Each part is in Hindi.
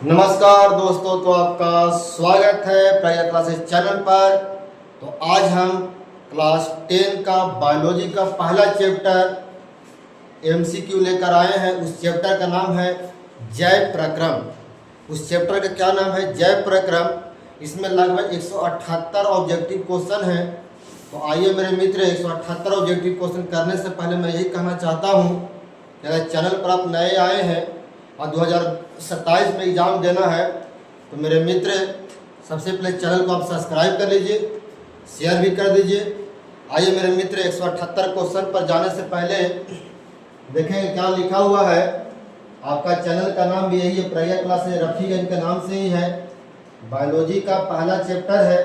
नमस्कार दोस्तों, तो आपका स्वागत है प्रज्ञा क्लासेस चैनल पर। तो आज हम क्लास 10 का बायोलॉजी का पहला चैप्टर एमसीक्यू लेकर आए हैं। उस चैप्टर का नाम है जैव प्रक्रम। उस चैप्टर का क्या नाम है? जैव प्रक्रम। इसमें लगभग 178 ऑब्जेक्टिव क्वेश्चन हैं। तो आइए मेरे मित्र, 178 ऑब्जेक्टिव क्वेश्चन करने से पहले मैं यही कहना चाहता हूँ कि अगर चैनल पर आप नए आए हैं और 2027 में एग्ज़ाम देना है तो मेरे मित्र सबसे पहले चैनल को आप सब्सक्राइब कर लीजिए, शेयर भी कर दीजिए। आइए मेरे मित्र, 178 क्वेश्चन पर जाने से पहले देखेंगे क्या लिखा हुआ है। आपका चैनल का नाम भी यही है, प्रज्ञा क्लासेस, रफीगंज के नाम से ही है। बायोलॉजी का पहला चैप्टर है,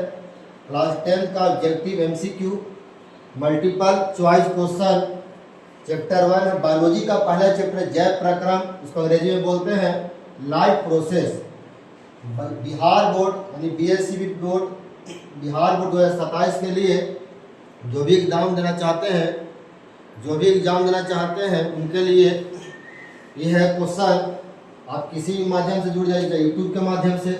क्लास 10 का objective MCQ multiple choice question. Chapter 1 है बायोलॉजी का पहला चैप्टर जैव प्रक्रम, उसको अंग्रेजी में बोलते हैं लाइफ प्रोसेस। बिहार बोर्ड यानी बीएससी बोर्ड, बिहार बोर्ड 2027 के लिए जो भी एग्ज़ाम देना चाहते हैं उनके लिए यह है क्वेश्चन। आप किसी भी माध्यम से जुड़ जाइए, यूट्यूब के माध्यम से,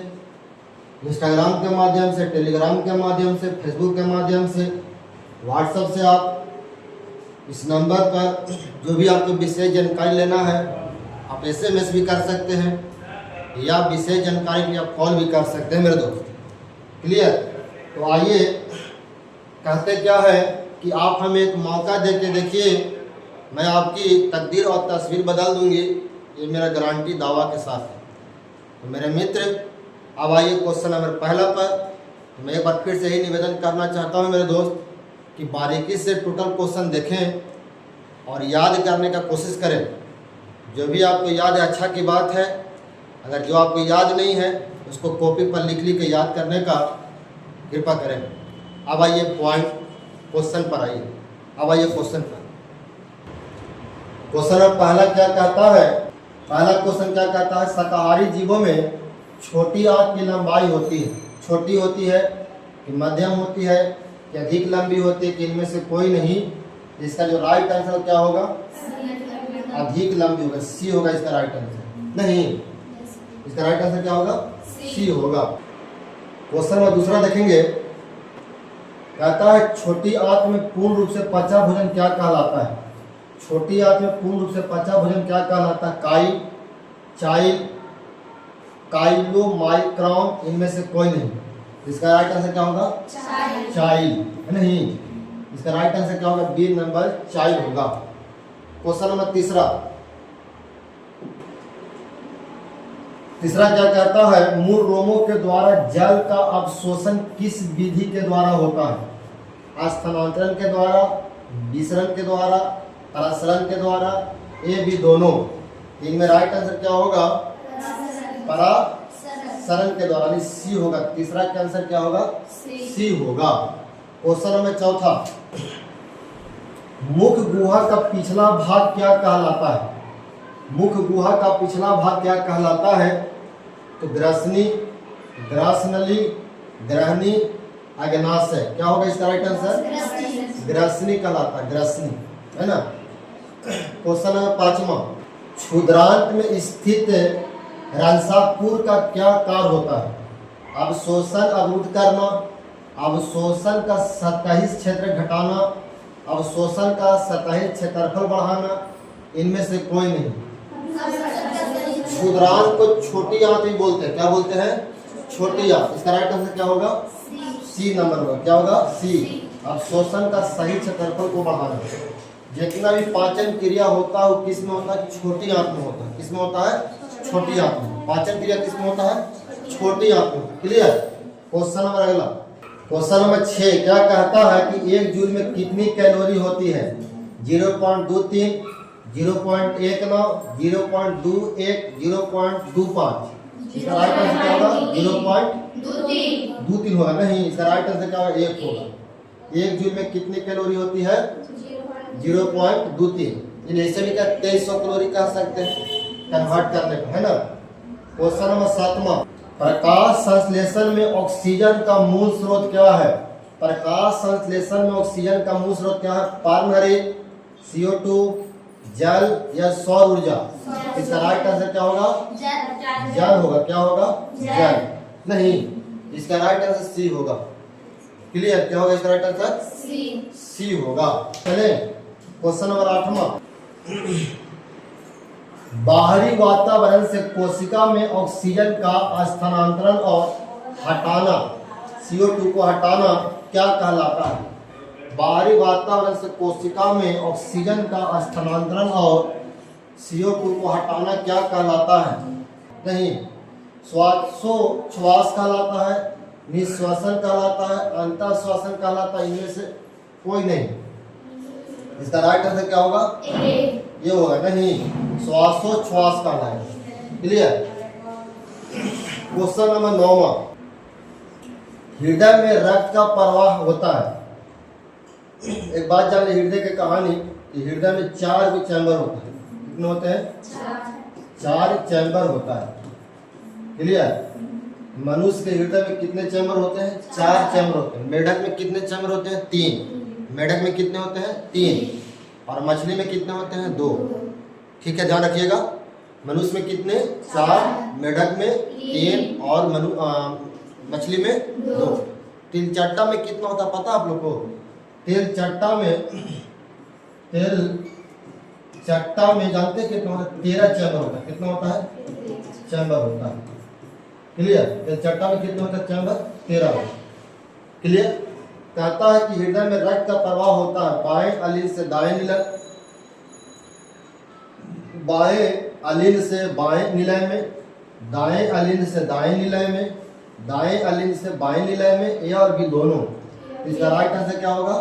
इंस्टाग्राम के माध्यम से, टेलीग्राम के माध्यम से, फेसबुक के माध्यम से, व्हाट्सएप से आप इस नंबर पर जो भी आपको विशेष जानकारी लेना है आप SMS भी कर सकते हैं या विशेष जानकारी के लिए आप कॉल भी कर सकते हैं मेरे दोस्त। क्लियर? तो आइए, कहते क्या है कि आप हमें एक मौका दे के देखिए, मैं आपकी तकदीर और तस्वीर बदल दूंगी। ये मेरा गारंटी दावा के साथ है। तो मेरे मित्र, अब आइए क्वेश्चन नंबर पहला पर। मैं एक बार फिर से ही निवेदन करना चाहता हूँ मेरे दोस्त कि बारीकी से टोटल क्वेश्चन देखें और याद करने का कोशिश करें। जो भी आपको याद है अच्छा की बात है, अगर जो आपको याद नहीं है उसको कॉपी पर लिख के याद करने का कृपा करें। अब आइए पॉइंट क्वेश्चन पर आइए। अब आइए क्वेश्चन पर। क्वेश्चन अब पहला क्या कहता है? पहला क्वेश्चन क्या कहता है? शाकाहारी जीवों में छोटी आंत की लंबाई होती है, छोटी होती है कि मध्यम होती है कि अधिक लंबी होती है कि इनमें से कोई नहीं। इसका जो राइट आंसर क्या होगा? अधिक लंबी होगा, सी होगा इसका राइट आंसर। नहीं, इसका राइट आंसर क्या होगा? सी होगा। क्वेश्चन में दूसरा देखेंगे, कहता है छोटी आंत में पूर्ण रूप से पचा भोजन क्या कहलाता है? छोटी आंत में पूर्ण रूप से पचा भोजन क्या कहलाता है? काई, चाइल, काइलोमाइक्रॉन, इनमें से कोई नहीं। इसका राइट आंसर क्या होगा? चाइल्ड। नहीं, इसका राइट आंसर क्या होगा? बी नंबर, चाइल्ड होगा। क्वेश्चन नंबर तीसरा क्या कहता है? मूल रोमों के द्वारा जल का अवशोषण किस विधि के द्वारा होता है? स्थानांतरण के द्वारा, विसरण के द्वारा, प्रसरण के द्वारा, ए बी दोनों। इनमें राइट आंसर क्या होगा? परासरण के द्वारा, यानी सी होगा। तीसरा का आंसर क्या होगा? सी होगा। क्वेश्चन नंबर चौथा, मुख गुहा का पिछला भाग क्या कहलाता है? मुख गुहा का पिछला भाग क्या कहलाता है? तो ग्रसनी, ग्रासनली, ग्रहणी, अग्नाशय। क्या होगा इसका राइट आंसर? ग्रसनी कहलाता है, ग्रसनी, है ना। क्वेश्चन नंबर पांचवा, क्षुद्रांत में स्थित रंसापुर का क्या कार्य होता है? अवशोषण अवरुद्ध करना, अवशोषण का सतही क्षेत्र घटाना, अवशोषण का सतही क्षेत्रफल बढ़ाना, इनमें से कोई नहीं। क्षुद्रांत को छोटी आंत भी बोलते हैं। क्या बोलते हैं? छोटी आंत। इसका राइट आंसर क्या होगा? सी नंबर होगा। क्या होगा? सी। अवशोषण का सही क्षेत्रफल को बढ़ाना। जितना भी पाचन क्रिया होता है वो किस में होता है? छोटी आंत में होता है। किस में होता है? छोटी आंत में। पाचन क्रिया किस में होता है? छोटी आंत में। क्लियर? क्वेश्चन नंबर अगला, क्वेश्चन नंबर 6 क्या कहता है कि एक जूल में कितनी कैलोरी होती है? 0.23, 0.19, 0.21, 0.25। इसका राइट आंसर क्या होगा? 0.23 होगा। नहीं, इसका राइट आंसर क्या होगा? 1 होगा। एक जूल में कितनी कैलोरी होती है? 0.23। इसे भी 2300 कैलोरी कह सकते हैं कन्वर्ट करने को, है ना। क्वेश्चन नंबर 7, प्रकाश संश्लेषण में ऑक्सीजन का मूल स्रोत क्या है? प्रकाश संश्लेषण में ऑक्सीजन का मूल स्रोत क्या है? पर्णहरित, CO2, जल या सौर ऊर्जा। इसका राइट आंसर क्या होगा? जल होगा। क्या होगा? जल। नहीं, इसका राइट आंसर सी होगा। क्लियर? क्या होगा इसका राइट आंसर? सी होगा। चले क्वेश्चन नंबर 8वां। बाहरी वातावरण से कोशिका में ऑक्सीजन का स्थानांतरण और हटाना, CO2 को हटाना क्या कहलाता है? बाहरी वातावरण से कोशिका में ऑक्सीजन का स्थानांतरण और CO2 को हटाना क्या कहलाता है? नहीं, श्वास कहलाता है, निश्वासन कहलाता है, अंतःश्वासन कहलाता है, इनमें से कोई नहीं। इसका राइट आंसर क्या होगा? ये होगा। नहीं, श्वासोच्छ्वास कहलाएगा। क्लियर? क्वेश्चन नंबर 9वां। हृदय में रक्त का प्रवाह होता है। एक बात जान ले हृदय की कहानी कि हृदय में 4 भी चैम्बर होता है। कितने होते हैं? 4 चैम्बर होता है। क्लियर? मनुष्य के हृदय में कितने चैम्बर होते हैं? 4 चैम्बर होते हैं। मेढक में कितने चैम्बर होते हैं? 3। मेढक में कितने होते हैं? 3। और मछली में कितने होते हैं? 2। ठीक है, ध्यान रखिएगा। मनुष्य में कितने? 4, मेढक में 3 और मछली में 2। तिल चट्टा में कितना होता है पता आप लोग को? तिल चट्टा में जानते हैं कितना होता है? 13 चैम्बर होता है। कितना होता है? चैम्बर होता है। क्लियर? तिल चट्टा में कितने होता है? चैम्बर 13 होता है। क्लियर? कहता है कि हृदय में रक्त का प्रवाह होता है बाएं अलिंद से दाएं निलय, बाएं अलिंद से बाएं निलय में, दाएं अलिंद से दाएं निलय में, दाएं अलिंद से बाएं निलय में, ए और बी दोनों। इसका राइट आंसर क्या होगा?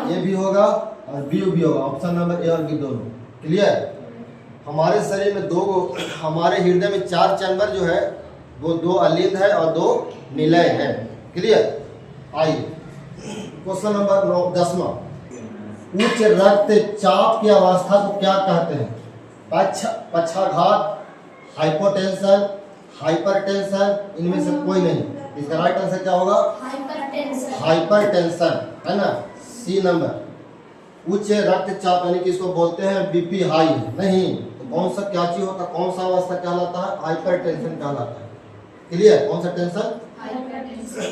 ए भी होगा और बी भी होगा। ऑप्शन नंबर ए और बी दोनों। क्लियर? हमारे शरीर में हमारे हृदय में 4 चैम्बर जो है वो 2 अलिंद है और 2 निलय है। क्लियर? आइए क्वेश्चन नंबर 10वां। उच्च रक्तचाप की अवस्था को क्या कहते हैं? पक्षाघात, हाइपोटेंशन, हाइपरटेंशन, इनमें से कोई नहीं। इसका राइट आंसर क्या होगा? हाइपरटेंशन, है ना? C number. उच्च रक्तचाप यानी कि इसको बोलते हैं बीपी हाई। नहीं, तो कौन सा क्या चीज होता है? कौन सा अवस्था कहलाता है? हाइपरटेंशन कहलाता है। क्लियर? कौन सा टेंशन?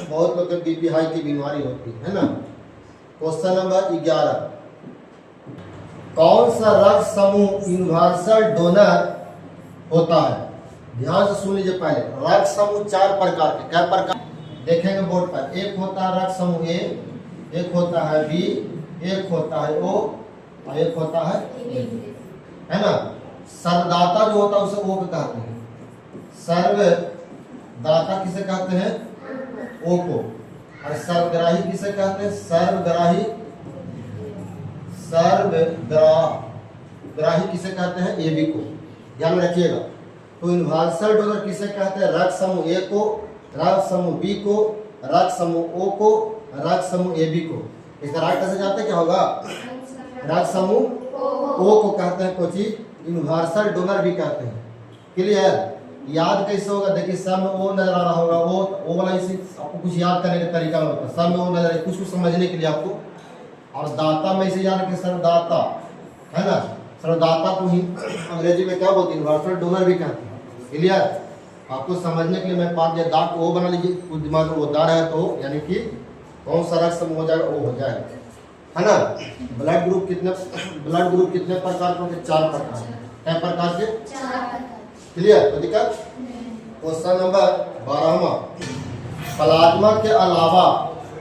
बहुत लोग बीपी हाई की बीमारी होती है ना? Question number 11। कौन सा रक्त समूह यूनिवर्सल डोनर होता है? ध्यान से सुन लीजिए। पहले रक्त समूह 4 प्रकार के। क्या प्रकार देखेंगे बोर्ड पर? एक होता है रक्त समूह ए, एक होता है बी, एक होता है ओ और एक होता है है ना? सर्वदाता जो होता है उसे ओ को कहते हैं। सर्वदाता किसे कहते हैं? ओ को। और सर्वग्राही किसे कहते हैं? सर्वग्राही किसे कहते हैं? ए बी को। ध्यान में रखिएगा। तो यूनिवर्सल डोनर किसे कहते हैं? रक्त समूह ए को, रक्त समूह बी को, रक्त समूह ओ को, रक्त समूह ए बी को। इसका राइट आंसर जानते क्या होगा? रक्त समूह ओ को कहते हैं कोची यूनिवर्सल डोनर भी कहते हैं। क्लियर? याद कैसे होगा? देखिए सब में ओ नजर आ रहा होगा। ओ वाला इसी आपको कुछ याद करने का तरीका होता है। सब में ओ नजर कुछ समझने के लिए आपको। और दाता में इसे याद रखें, सर्वदाता, है ना? सर्वदाता को ही अंग्रेजी में क्या बोलते हैं? यूनिवर्सल डोनर भी कहते हैं। क्लियर? आपको समझने के लिए मैं पाठ दिया, दांत ओ बना लीजिए। कुछ दिमाग में वो दार है तो यानी कि कौन सा रक्त समूह हो जाएगा? ओ हो जाएगा, है ना? ब्लड ग्रुप कितने प्रकार के होते हैं? 4 प्रकार। क्या प्रकार के? 4। क्लियर? तो दिक्कत? Question number 12वां। प्लाज्मा के अलावा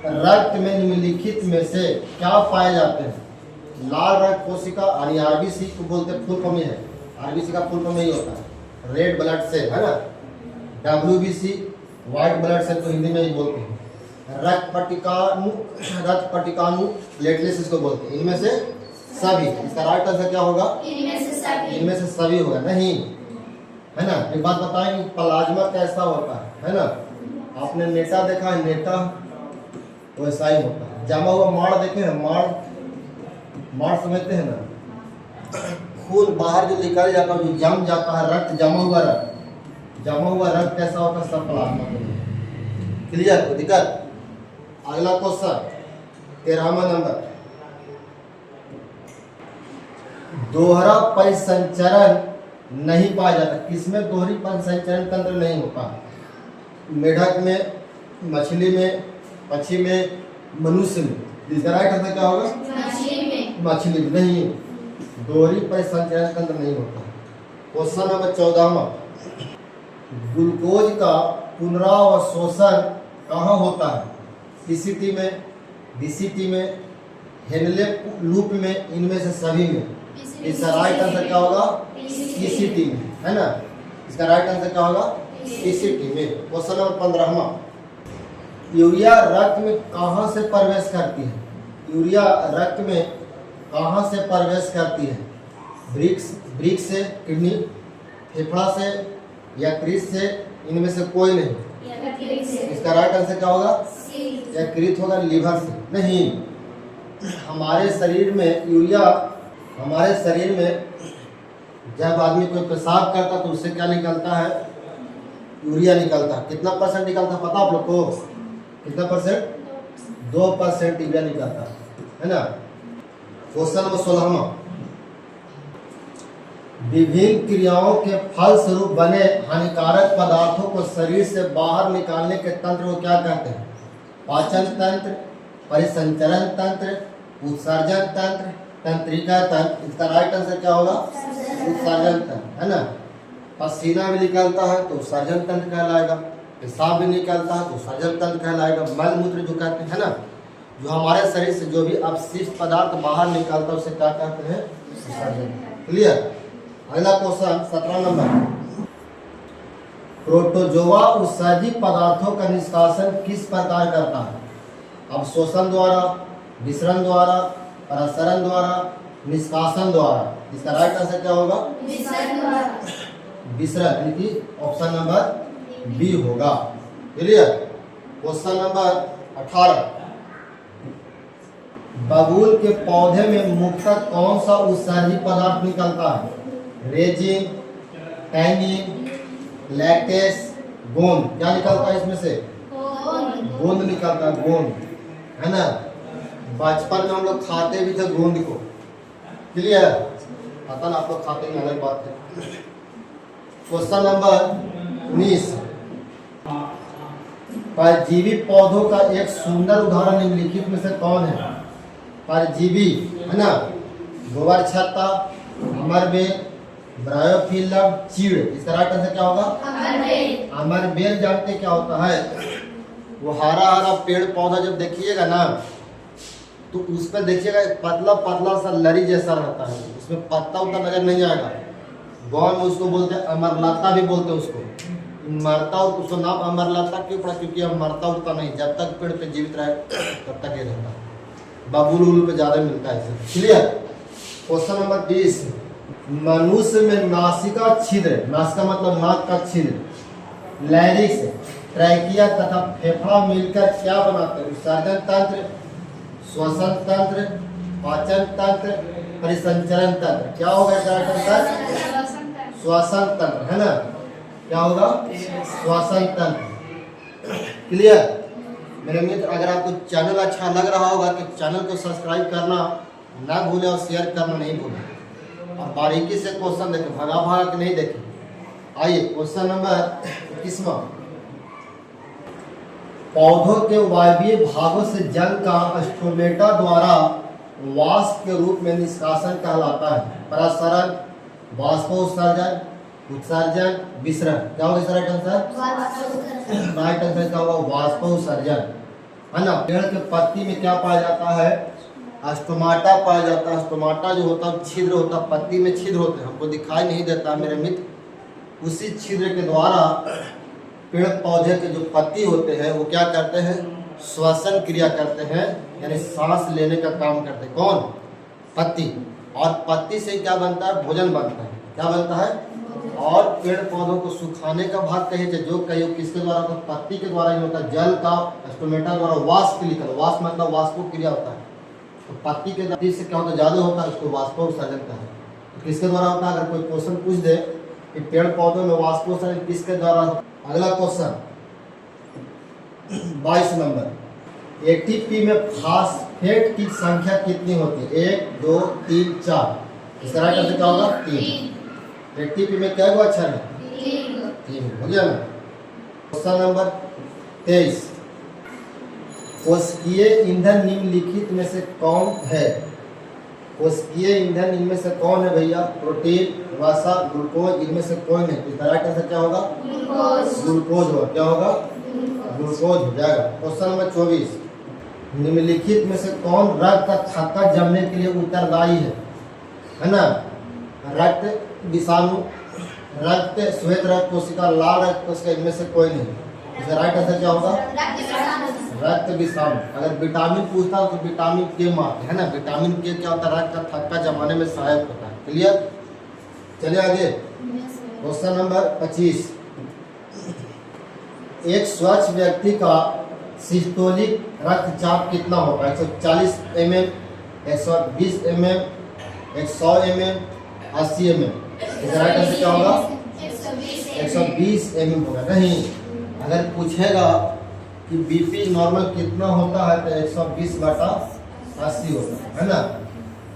रक्त में निम्नलिखित में से क्या पाए जाते हैं? लाल रक्त कोशिका यानी आरबीसी को बोलते हैं। फुल फॉर्म है, आरबीसी का फुल फॉर्म यही होता है, रेड ब्लड सेल, है ना? डब्ल्यूबीसी व्हाइट ब्लड सेल को हिंदी में ही बोलते हैं। रक्त पट्टिकाणु प्लेटलेट्स इसको बोलते हैं। इनमें से सभी। इसका राइट आंसर क्या होगा? इनमें से सभी होगा। नहीं, है ना? एक बात बताएं, प्लाज्मा कैसा होता है ना? आपने नेटा देखा है? नेटा वैसा ही होता है। जमा हुआ माड़ देखे हैं? माड़ समझते हैं ना? खून बाहर जो निकल जाता है, जो जम जाता है, रक्त जमा हुआ रक्त कैसा होता है? सब प्लाज्मा के लिए। क्लियर? दिक्कत? अगला क्वेश्चन 13वां नंबर। दोहरा परिसंचरण नहीं पाया जाता। किसमें दोहरी परिसंचरण तंत्र नहीं होता? मेढक में, मछली में, पक्षी में, मनुष्य में। इसका राइट आंसर क्या होगा? मछली में नहीं, दोहरी परिसंचरण तंत्र नहीं होता। क्वेश्चन नंबर 14वां, ग्लूकोज का पुनरावशोषण कहाँ होता है? पीसीटी में, बीसीटी में, हेनले लूप में, इनमें से सभी में। इसका राइट आंसर क्या होगा? पीसीटी में, है ना। इसका राइट आंसर क्या होगा? पीसीटी में। क्वेश्चन नंबर 15वां, यूरिया रक्त में कहाँ से प्रवेश करती है? यूरिया रक्त में कहाँ से प्रवेश करती है? वृक्क से, किडनी, फेफड़ा से, यकृत से, इनमें से कोई नहीं। इसका राइट आंसर क्या होगा? यकृत होगा, लीवर से नहीं। हमारे शरीर में यूरिया, हमारे शरीर में जब आदमी कोई पेशाब करता तो उससे क्या निकलता है? यूरिया निकलता। कितना परसेंट निकलता पता आप लोग को? कितना परसेंट? 2% यूरिया निकलता है ना। क्वेश्चन नंबर 16वां, विभिन्न क्रियाओं के फल स्वरूप बने हानिकारक पदार्थों को शरीर से बाहर निकालने के तंत्र को क्या कहते हैं? पाचन तंत्र, परिसंचरण तंत्र, उत्सर्जन तंत्र, तंत्रिका तंत्र। इसका राइट आंसर क्या होगा? उत्सर्जन तंत्र, है ना। पसीना भी निकलता है तो उत्सर्जन तंत्र कहलाएगा, पेशाब भी निकलता है तो उत्सर्जन तंत्र कहलाएगा। मल मूत्र जो कहते हैं ना, जो हमारे शरीर से जो भी अपशिष्ट पदार्थ बाहर निकलता है उसे क्या कहते हैं? उत्सर्जन। क्लियर। अगला क्वेश्चन 17 नंबर, प्रोटोजोआ उत्सर्जित पदार्थों का निष्कासन किस प्रकार करता है? अवशोषण द्वारा, विसरण द्वारा, प्रसरण द्वारा, निष्कासन द्वारा। इसका राइट आंसर क्या होगा? विसरण, यानी कि ऑप्शन नंबर बी होगा। क्लियर। क्वेश्चन नंबर 18, बबूल के पौधे में मुख्यतः कौन सा उत्सर्जित पदार्थ निकलता है? रेजिन, टैनिन, लैक्टेस, गोंद। क्या निकलता है इसमें से? गोंद निकलता है, गोंद, है ना। बचपन में हम लोग खाते भी थे गोंद को। क्लियर। पता ना आप लोग खाते नहीं, अलग बात है। क्वेश्चन नंबर 19, परजीवी पौधों का एक सुंदर उदाहरण निम्नलिखित में से कौन है? परजीवी, है ना। गोबर छत्ता, अमरबेल, ब्रायोफिलम, चीड़। इसका राइट आंसर क्या होगा? अमरबेल। जानते क्या होता है? वो हरा हरा पेड़ पौधा जब देखिएगा ना तो उस पर देखिएगा पतला पतला सा लरी जैसा रहता है, उसमें पत्ता उतना नजर नहीं आएगा। गाँव में उसको बोलते हैं अमरलता भी बोलते हैं उसको। मरता उसको नाम अमरलता क्यों पड़ा? क्योंकि अब मरता उठता नहीं, जब तक पेड़ पे जीवित रहे तब तक ये रहता है। बबूल पे ज्यादा मिलता है इसे। क्लियर। क्वेश्चन नंबर 20, मनुष्य में नासिका छिद्र, नासिका मतलब नाक का छिद्र, लैरिक्स, ट्रैकिया तथा फेफड़ा मिलकर क्या बनाते हैं? उत्सर्जन तंत्र, श्वसन तंत्र, पाचन तंत्र, परिसंचरण तंत्र। क्या होगा इसका आंसर? श्वसन तंत्र, है ना। क्या होगा? श्वसन तंत्र। क्लियर। मेरे मित्र, अगर आपको चैनल अच्छा लग रहा होगा तो चैनल को सब्सक्राइब करना ना भूलें और शेयर करना नहीं भूलें, और बारीकी से क्वेश्चन देखें, भगा भगा के नहीं देखें। आइए क्वेश्चन नंबर 21वां, पौधों के वायवीय भागों से जल का स्टोमेटा द्वारा वाष्प के रूप में निष्कासन कहलाता है। प्रसरण, वाष्पोत्सर्जन, उत्सर्जन, विसरण। क्या होगा इसका राइट आंसर? राइट आंसर क्या होगा? वाष्पोत्सर्जन, है ना। पेड़ के पत्ती में क्या पाया जाता है? स्टोमाटा पाया जाता है। स्टोमाटा जो होता है छिद्र होता है, पत्ती में छिद्र होते हैं, हमको दिखाई नहीं देता मेरे मित्र। उसी छिद्र के द्वारा पेड़ पौधे के जो पत्ती होते हैं वो क्या करते हैं? श्वसन क्रिया करते हैं, यानी सांस लेने का काम करते हैं। कौन? पत्ती। और पत्ती से क्या बनता है? भोजन बनता है। क्या बनता है? और पेड़ पौधों को सुखाने का भाग कहे जो कहिए किसके द्वारा? तो पत्ती के द्वारा ही होता है। जल का स्टोमेटा द्वारा वाष्प निकल, वाष्प मतलब वाष्पो क्रिया होता है। तो पत्ती के गति से क्या होता है? ज्यादा होता है, उसको वाष्पोत्सर्जन कहते हैं। तो किसके द्वारा होता है? अगर कोई क्वेश्चन पूछ दे कि पेड़ पौधों में वाष्पोत्सर्जन किसके द्वारा? अगला क्वेश्चन 22 नंबर, एटीपी में फास्फेट की संख्या कितनी होती है? 1, 2, 3, 4। इसका राइट आंसर क्या होगा? 3। एटीपी में क्या अक्षर है? 3 हो गया ना। क्वेश्चन नंबर 23, कोशिकीय ईंधन निम्नलिखित में से कौन है? कोशिकीय ईंधन इनमें से कौन है भैया? प्रोटीन, वसा, ग्लूकोज, इनमें से कौन है? तो इसका राइट आंसर क्या होगा? ग्लूकोज होगा। क्या होगा? ग्लूकोज हो जाएगा। क्वेश्चन नंबर 24, निम्नलिखित में से कौन रक्त का थक्का जमने के लिए उत्तरदायी है ना? रक्त, विषाणु, रक्त, श्वेत रक्त कोशिका, लाल रक्त कोशिका, इनमें से कोई नहीं। इसका राइट आंसर क्या होगा? रक्त विषाणु। अगर विटामिन पूछता तो विटामिन के मार्क है ना। विटामिन के क्या होता है? रक्त का थक्का जमाने में सहायक होता है। क्लियर? चलिए आगे। क्वेश्चन नंबर 25, एक स्वच्छ व्यक्ति का सिस्टोलिक रक्तचाप कितना होगा? 140 mm, 120 mm, 100 mm, 80 mm। इसका राइट आंसर क्या होगा? 120 mm होगा। नहीं, अगर पूछेगा कि बीपी नॉर्मल कितना होता है तो 120/80 होता है ना।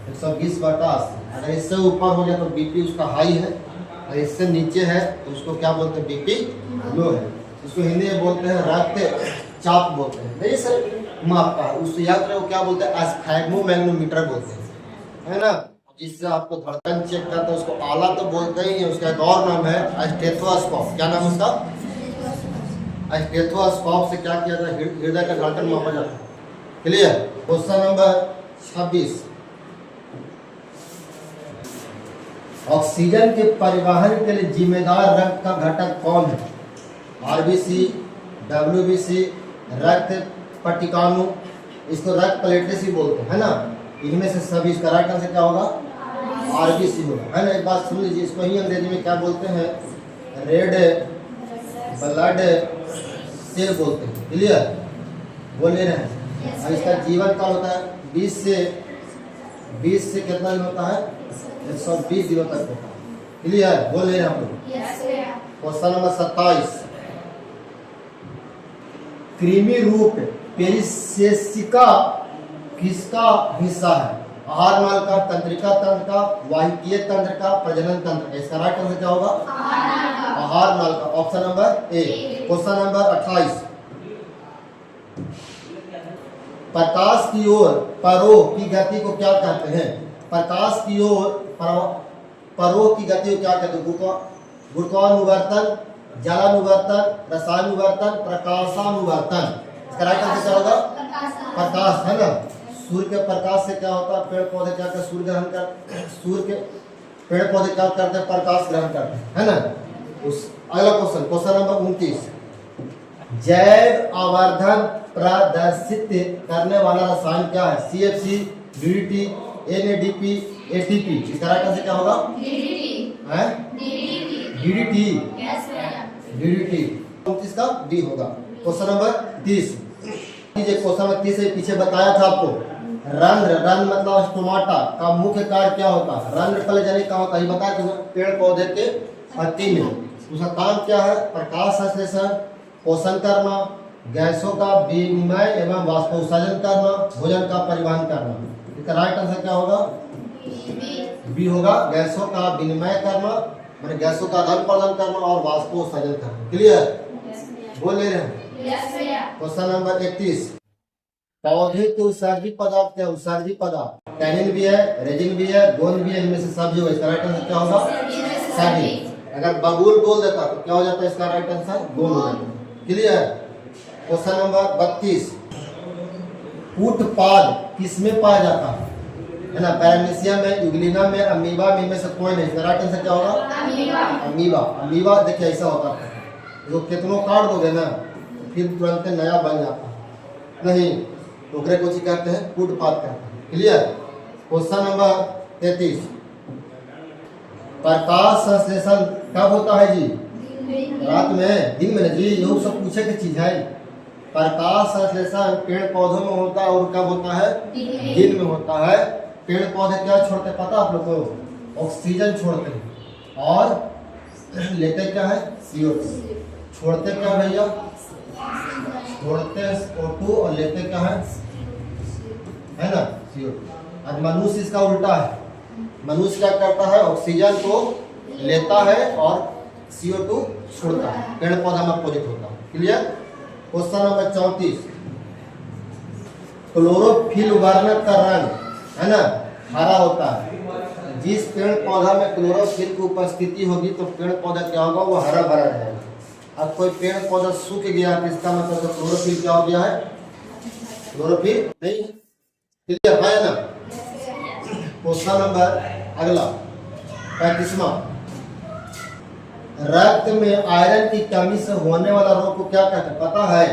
120/80। अगर इससे ऊपर हो जाए तो बीपी उसका हाई है, और इससे नीचे है तो उसको क्या बोलते हैं? बीपी लो है। उसको हिंदी में बोलते हैं रक्तचाप बोलते हैं। नहीं सर, मापता है उससे याद रहे, वो क्या बोलते हैं? स्फैग्मोमैग्नेटोमीटर बोलते हैं, है ना। जिससे आपको धड़कन चेक करते हैं उसको आला तो बोलते ही है। उसका एक और नाम है स्टेथोस्कोप। क्या नाम है उसका? स्टेथोस्कोप से क्या किया जाता है? हृदय का धड़कन मापा जाता है। क्लियर? क्वेश्चन नंबर 26, ऑक्सीजन के परिवहन के लिए जिम्मेदार रक्त का घटक कौन है? आरबीसी, डब्ल्यूबीसी, रक्त पट्टिकाणु, इसको रक्त प्लेटलेट्स ही बोलते हैं, है ना। इनमें से सभी, इसका राइट आंसर क्या होगा? आरबीसी होगा, है ना। एक बात सुन लीजिए, इसको ही अंग्रेजी में क्या बोलते हैं? रेड ब्लड सेल बोलते हैं। क्लियर? बोल ले रहे हैं। और इसका जीवन काल होता है 20 से कितना दिन होता है? 120 दिनों तक होता है। क्लियर? बोल ले रहे हैं हम लोग। क्वेश्चन नंबर 27, कृमि रूप पेरिसेसिका किसका हिस्सा है? आहार नाल का, तंत्रिका तंत्र का, वाहिकीय तंत्र का, प्रजनन तंत्र का। इसका राइट आंसर क्या होगा? आहार नाल का। Option number A. Question number 28, प्रकाश की ओर परों की गति को क्या कहते हैं? प्रकाश की ओर परों की गति को क्या कहते हैं? गुरुत्वानुवर्तन, जलानुवर्तन, रसायनुवर्तन, प्रकाशानुवर्तन। इसका राइट आंसर क्या होगा? प्रकाश, है ना। सूर्य के प्रकाश से क्या होता है? पेड़ पौधे क्या करते? सूर्य के पेड़ पौधे क्या करते हैं? प्रकाश ग्रहण करते हैं, है ना। उस अगला क्वेश्चन, क्वेश्चन नंबर 29, जैव आवर्धन प्रदर्शित करने वाला रसायन क्या है? CFC, DDT, NADP, ATP. इसका राइट आंसर क्या होगा? डीडीटी। इसका डी होगा। क्वेश्चन नंबर 30, क्वेश्चन नंबर 30 से पीछे बताया था आपको, रंध्र मतलब स्टोमाटा का मुख्य कार्य क्या होता है? रंध्र पलजनी का होता है, ये बताया था पेड़ पौधे के पत्ती में। उसका काम क्या है? प्रकाश संश्लेषण, पोषण करना, गैसों का विनिमय एवं वाष्पोत्सर्जन करना, भोजन का परिवहन करना। इसका राइट आंसर क्या होगा? बी होगा। गैसों का विनिमय करना, मैंने गैसों का आदान प्रदान करना और वाष्पोत्सर्जन करना। क्लियर? बोल ले रहे हैं। क्वेश्चन नंबर 31, पौधे के उत्सर्जित पदार्थ क्या? उत्सर्जित पदार्थ टैनिन भी है, रेजिन भी है, गोंद भी है, इनमें से सब जो है। इसका राइट आंसर क्या होगा? सभी। अगर बबूल बोल देता तो क्या हो जाता है? इसका राइट आंसर गोंद हो जाता है। क्लियर? क्वेश्चन नंबर 32, पुटपाद किसमें पाया जाता है? ना, पैरामीशियम में, यूग्लिना में, अमीबा में से कोई नहीं। इसका राइट आंसर क्या होगा? अमीबा। देखिए ऐसा होता है, जो कितनों काट दोगे ना फिर तुरंत नया बन जाता है। नहीं, टोकरे को कहते हैं पुटपाद कहते हैं। क्लियर? क्वेश्चन नंबर 33, प्रकाश संश्लेषण कब होता है जी? रात में, दिन में जी। ये सब पूछे की चीज है। प्रकाश संश्लेषण पेड़ पौधों में होता है और कब होता है? दिन में होता है। पेड़ पौधे क्या छोड़ते पता आप लोग को? ऑक्सीजन छोड़ते हैं और लेते क्या है? CO2। छोड़ते क्या भैया? छोड़ते O2 और लेते क्या है ना? CO2। आज मनुष्य इसका उल्टा है। मनुष्य क्या करता है? ऑक्सीजन को लेता है और CO2 छोड़ता है, पेड़ पौधा में अपोजिट होता है। क्लियर। क्वेश्चन नंबर 34, क्लोरोफिल वर्ण का रंग है ना हरा होता है। जिस पेड़ पौधा में क्लोरोफिल की उपस्थिति होगी तो पेड़ पौधा क्या होगा, वो हरा भरा रहेगा। अब कोई पेड़ पौधा सूख गया तो इसका मतलब क्लोरोफिल क्या हो गया है, क्लोरोफिल नहीं है। क्लियर है ना। क्वेश्चन नंबर अगला 35वां, रक्त में आयरन की कमी से होने वाला रोग को क्या कहते हैं, पता है?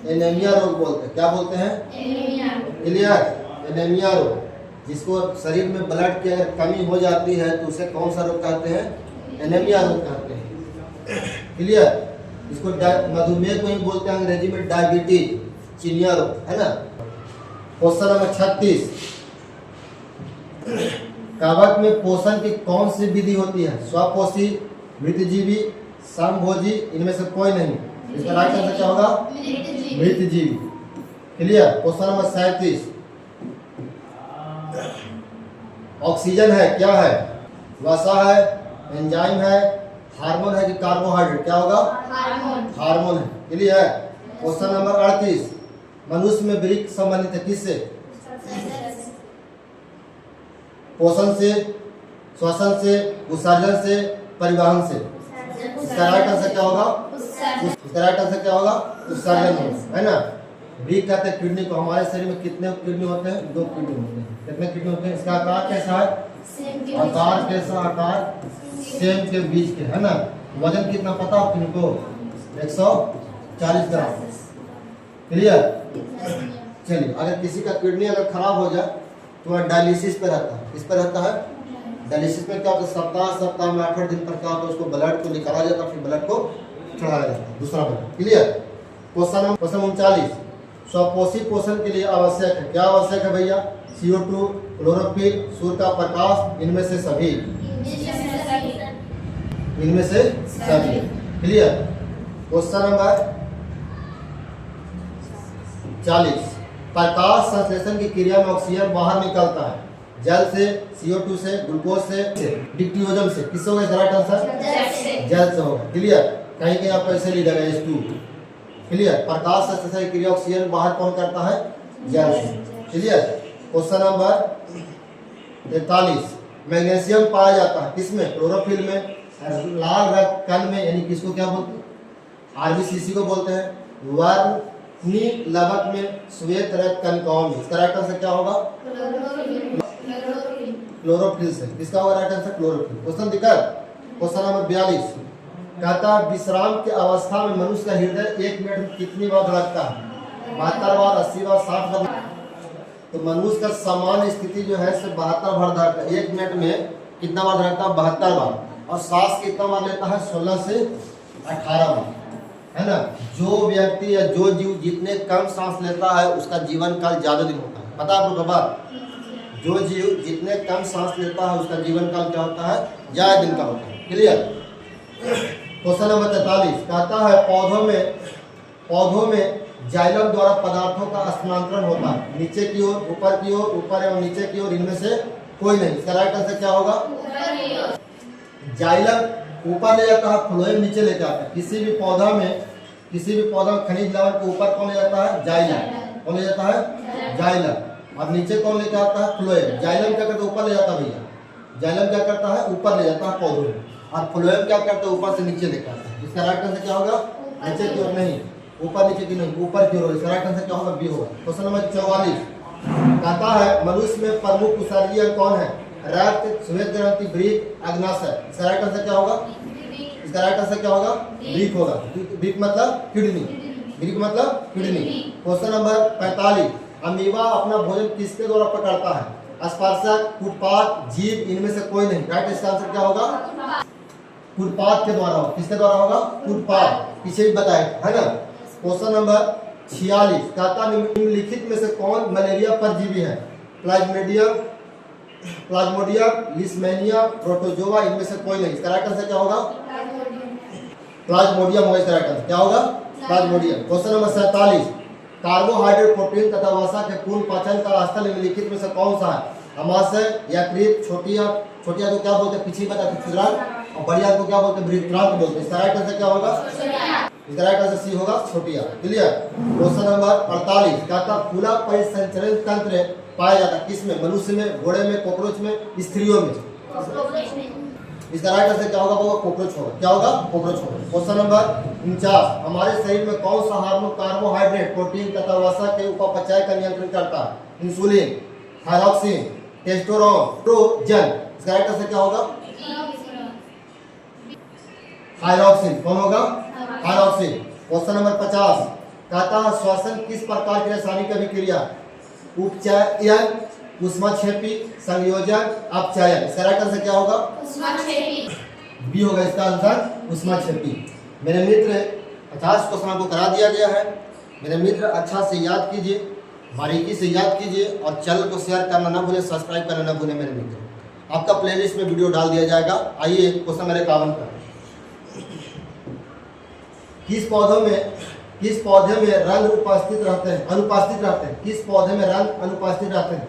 एनीमिया रोग बोलते हैं। क्या बोलते हैं? क्लियर। एनीमिया रोग, जिसको शरीर में ब्लड की अगर कमी हो जाती है तो उसे कौन सा रोग कहते हैं? एनीमिया रोग कहते हैं। क्लियर। इसको मधुमेह को ही बोलते हैं अंग्रेजी में डायबिटीज, चिनिया रोग, है ना। क्वेश्चन नंबर 36, कवक में पोषण की कौन सी विधि होती है? स्वपोषी, मृतजीवी, समभोजी, इनमें से कोई नहीं। इसका राइट आंसर क्या होगा? मृतजीवी। क्लियर। क्वेश्चन नंबर 37, ऑक्सीजन है क्या है? वसा है, एंजाइम है, हार्मोन है कि कार्बोहाइड्रेट? क्या होगा? हार्मोन है। क्लियर। क्वेश्चन नंबर 38, मनुष्य में वृक्क संबंधित है किससे? पोषण से, श्वसन से, उत्सर्जन से, परिवहन से। इसका राइट आंसर क्या होगा? इसका राइट आंसर क्या होगा? उत्सर्जन होगा, है ना। वृक्क कहते हैं किडनी को। हमारे शरीर में कितने किडनी होते हैं? 2 किडनी होते हैं। कितने किडनी होते हैं? इसका आकार कैसा है? आकार कैसा? आकार सेम के बीच के, है ना। वजन कितना पता है तुमको? 140 ग्राम। क्लियर। चलिए, अगर किसी का किडनी अगर खराब हो जाए तो वह डायलिसिस पे रहता है। किस पे रहता है? डायलिसिस में क्या होता है? सप्ताह में 8 दिन पर क्या होता है, उसको ब्लड को निकाला जाता है, फिर ब्लड को चढ़ाया जाता है, दूसरा ब्लड। क्लियर। क्वेश्चन 39, स्वपोषी पोषण के लिए आवश्यक है। क्या आवश्यक है भैया? CO2, क्लोरोफिल, सूर्य का प्रकाश, इनमें से सभी। इनमें से सभी। क्लियर। क्वेश्चन नंबर 40, प्रकाश संश्लेषण की क्रिया में ऑक्सीजन बाहर निकलता है जल से, CO2 से, ग्लूकोज से, डिक्टियोजम से। किससे होगा इसका राइट आंसर? जल से होगा। क्लियर। कहीं कहीं आपको ऐसे लिखा गया H2। क्लियर। प्रकाश संश्लेषण की क्रिया ऑक्सीजन बाहर कौन करता है? जल से। क्लियर। क्वेश्चन नंबर 43, मैग्नीशियम पाया जाता है किसमें? क्लोरोफिल में, लाल रक्त कण में, यानी किसको क्या बोलते हैं? RBCC को बोलते हैं। वर्णी लवक में, श्वेत रक्त कणिकाओं में। इसका राइट आंसर क्या होगा? क्लोरोफिल से। किसका होगा राइट आंसर? क्लोरोफिल। क्वेश्चन दिक्कत। क्वेश्चन नंबर 42, कहता है विश्राम की अवस्था में मनुष्य का हृदय 1 मिनट में कितनी बार धड़कता है? 72 बार, 80 बार, 60 बार। तो मनुष्य का सामान्य स्थिति जो है 72 बार धड़कता है। 1 मिनट में कितना बार धड़कता है? 72 बार। और सांस कितना बार लेता है? 16 से 18 बार, है ना। जो व्यक्ति या जो जीव जितने कम सांस लेता है उसका जीवन काल ज्यादा दिन होता है। पता है आपको बात? जो जीव जितने कम सांस लेता है उसका जीवन काल क्या होता है? ज्यादा दिन का होता है। क्लियर। क्वेश्चन नंबर 43, कहता है पौधों में जाइलम द्वारा पदार्थों का स्थानांतरण होता है नीचे की ओर, ऊपर की ओर, ऊपर एवं नीचे की ओर, इनमें से कोई नहीं। इसका राइट आंसर क्या होगा? जाइलम ऊपर ले जाता है, फ्लोएम नीचे ले जाता है। किसी भी पौधा में खनिज लवण को ऊपर कौन ले जाता है? जाइलम। कौन ले जाता है? जाइलम। और नीचे कौन लेके आता है? फ्लोएम। जाइलम क्या करता है? ऊपर ले जाता है भैया। जाइलम क्या करता है? ऊपर ले जाता है पौधों में। और फ्लोएम क्या करता है? ऊपर से नीचे लेकर आता है। इसका राइट आंसर क्या होगा? नीचे की ओर नहीं, ऊपर नीचे की नहीं, ऊपर की ओर। इसका राइट आंसर क्या होगा? बी होगा। क्वेश्चन नंबर 44, कहता है मनुष्य में प्रमुख उत्सर्जी अंग कौन है? रक्त, श्वेत ग्रंथि, वृक्क, अग्नाशय। इसका राइट आंसर क्या होगा? इसका राइट आंसर क्या होगा? वृक्क होगा। वृक्क मतलब किडनी। वृक्क मतलब किडनी। क्वेश्चन नंबर 45, अमीबा अपना भोजन किसके द्वारा पकड़ता है? स्पर्शक, फुटपाथ, जीभ, इनमें से कोई नहीं। राइट इसका आंसर क्या होगा? फुटपाथ के द्वारा होगा। किसके द्वारा होगा? फुटपाथ। पीछे भी बताया है ना। क्वेश्चन नंबर 46, कहता निम्नलिखित में से कौन मलेरिया परजीवी है? प्लाज्मोडियम, लिस्मेनिया, प्रोटोजोआ, इनमें से कोई नहीं। इसका राइट आंसर क्या होगा? प्लाज्मोडियम होगा। इसका राइट आंसर क्या होगा? Plasmodium. Question number 47, carbohydrate, protein तथा वसा के पूर्ण पाचन का स्थल निम्नलिखित में से कौन सा है? अमाशय, यकृत, छोटिया को क्या बोलते हैं? पीछे बताते और बड़ी आंत को क्या बोलते हैं? बृहत्रांत बोलते हैं। इसका राइट आंसर क्या होगा? इसका राइट आंसर सी होगा, छोटी आंत। क्लियर। क्वेश्चन नंबर 48 कहता फूला परिसंचरण तंत्र पाया जाता है किसमें? मनुष्य में, घोड़े में, कॉकरोच में, स्त्रियों में। इसका राइट आंसर क्या होगा? वो कॉकरोच होगा। क्या होगा? कॉकरोच होगा। क्वेश्चन नंबर 49 हमारे शरीर में कौन सा हार्मोन कार्बोहाइड्रेट, प्रोटीन तथा वसा के उपापचय का नियंत्रण करता है? Insulin, thyroxine, testosterone. इसका राइट आंसर क्या होगा? थायरॉक्सिन। कौन होगा? थायरॉक्सिन। क्वेश्चन नंबर 50 कहता है श्वसन किस प्रकार की रासायनिक अभिक्रिया? उपचयन, ऊष्माक्षेपी, संयोजन, अपचयन। इसका राइट आंसर क्या होगा? बी होगा इसका आंसर, ऊष्माक्षेपी। मेरे मित्र 50 क्वेश्चन आपको करा दिया गया है। मेरे मित्र अच्छा से याद कीजिए, बारीकी से याद कीजिए और चैनल को शेयर करना ना भूलें, सब्सक्राइब करना ना भूलें। मेरे मित्र आपका प्लेलिस्ट में वीडियो डाल दिया जाएगा। आइए क्वेश्चन मेरे 51 का। किस पौधे में रंध्र उपस्थित रहते हैं, अनुपस्थित रहते हैं? किस पौधे में रंध्र अनुपस्थित रहते हैं?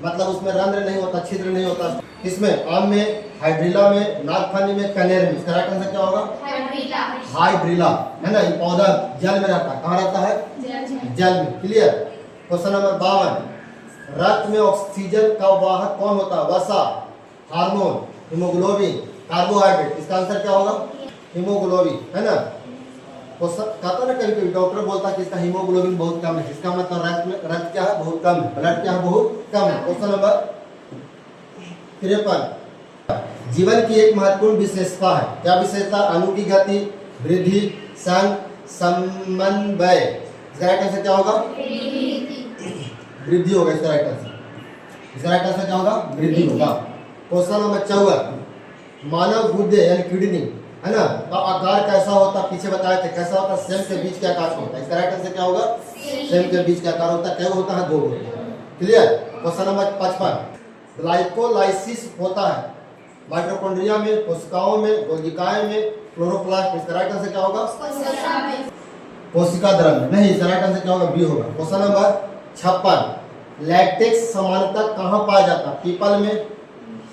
मतलब उसमें रंध्र नहीं होता, छिद्र नहीं होता। किसमें? आम में, हाइड्रिला में, नागफनी में, कनेर में। इसका राइट आंसर क्या होगा? हाइड्रिला है ना। ये पौधा जल में रहता है। कहाँ रहता है? जल में। क्लियर। क्वेश्चन नंबर 52 रक्त में ऑक्सीजन का वाहक कौन होता है? वसा, हार्मोन, हीमोग्लोबिन, कार्बोहाइड्रेट। इसका आंसर क्या होगा? हीमोग्लोबिन है ना। कहता ना कभी कभी डॉक्टर बोलता है कि इसका हीमोग्लोबिन बहुत कम है। इसका मतलब रक्त क्या है? बहुत कम है। ब्लड क्या है? बहुत कम है। क्वेश्चन नंबर 53 जीवन की एक महत्वपूर्ण विशेषता है। क्या विशेषता? अणु की गति, वृद्धि, संग, समन्वय। इसका राइट आंसर क्या होगा? वृद्धि होगा इसका राइट आंसर। इसका राइट आंसर क्या होगा? वृद्धि होगा। क्वेश्चन नंबर 54 मानव गुर्दे यानी किडनी है ना का आकार कैसा होता? पीछे बताए थे कैसा होता? सेम के बीच के आकार का होता है। इसका राइट आंसर क्या होगा? सेम के बीच का आकार होता है। क्या होता है? 2 होता है। क्लियर। क्वेश्चन नंबर 55 ग्लाइकोलाइसिस होता है माइटोकॉन्ड्रिया में, कोशिकाओं में, गोल्गिकाएं में, क्लोरोप्लास्ट में। इसका राइट आंसर क्या होगा? कोशिका द्रव्य में। नहीं, इसका राइट आंसर क्या होगा? बी होगा। क्वेश्चन नंबर 56 लैक्टेक्स सामान्यतः कहाँ पाया जाता है? पीपल में,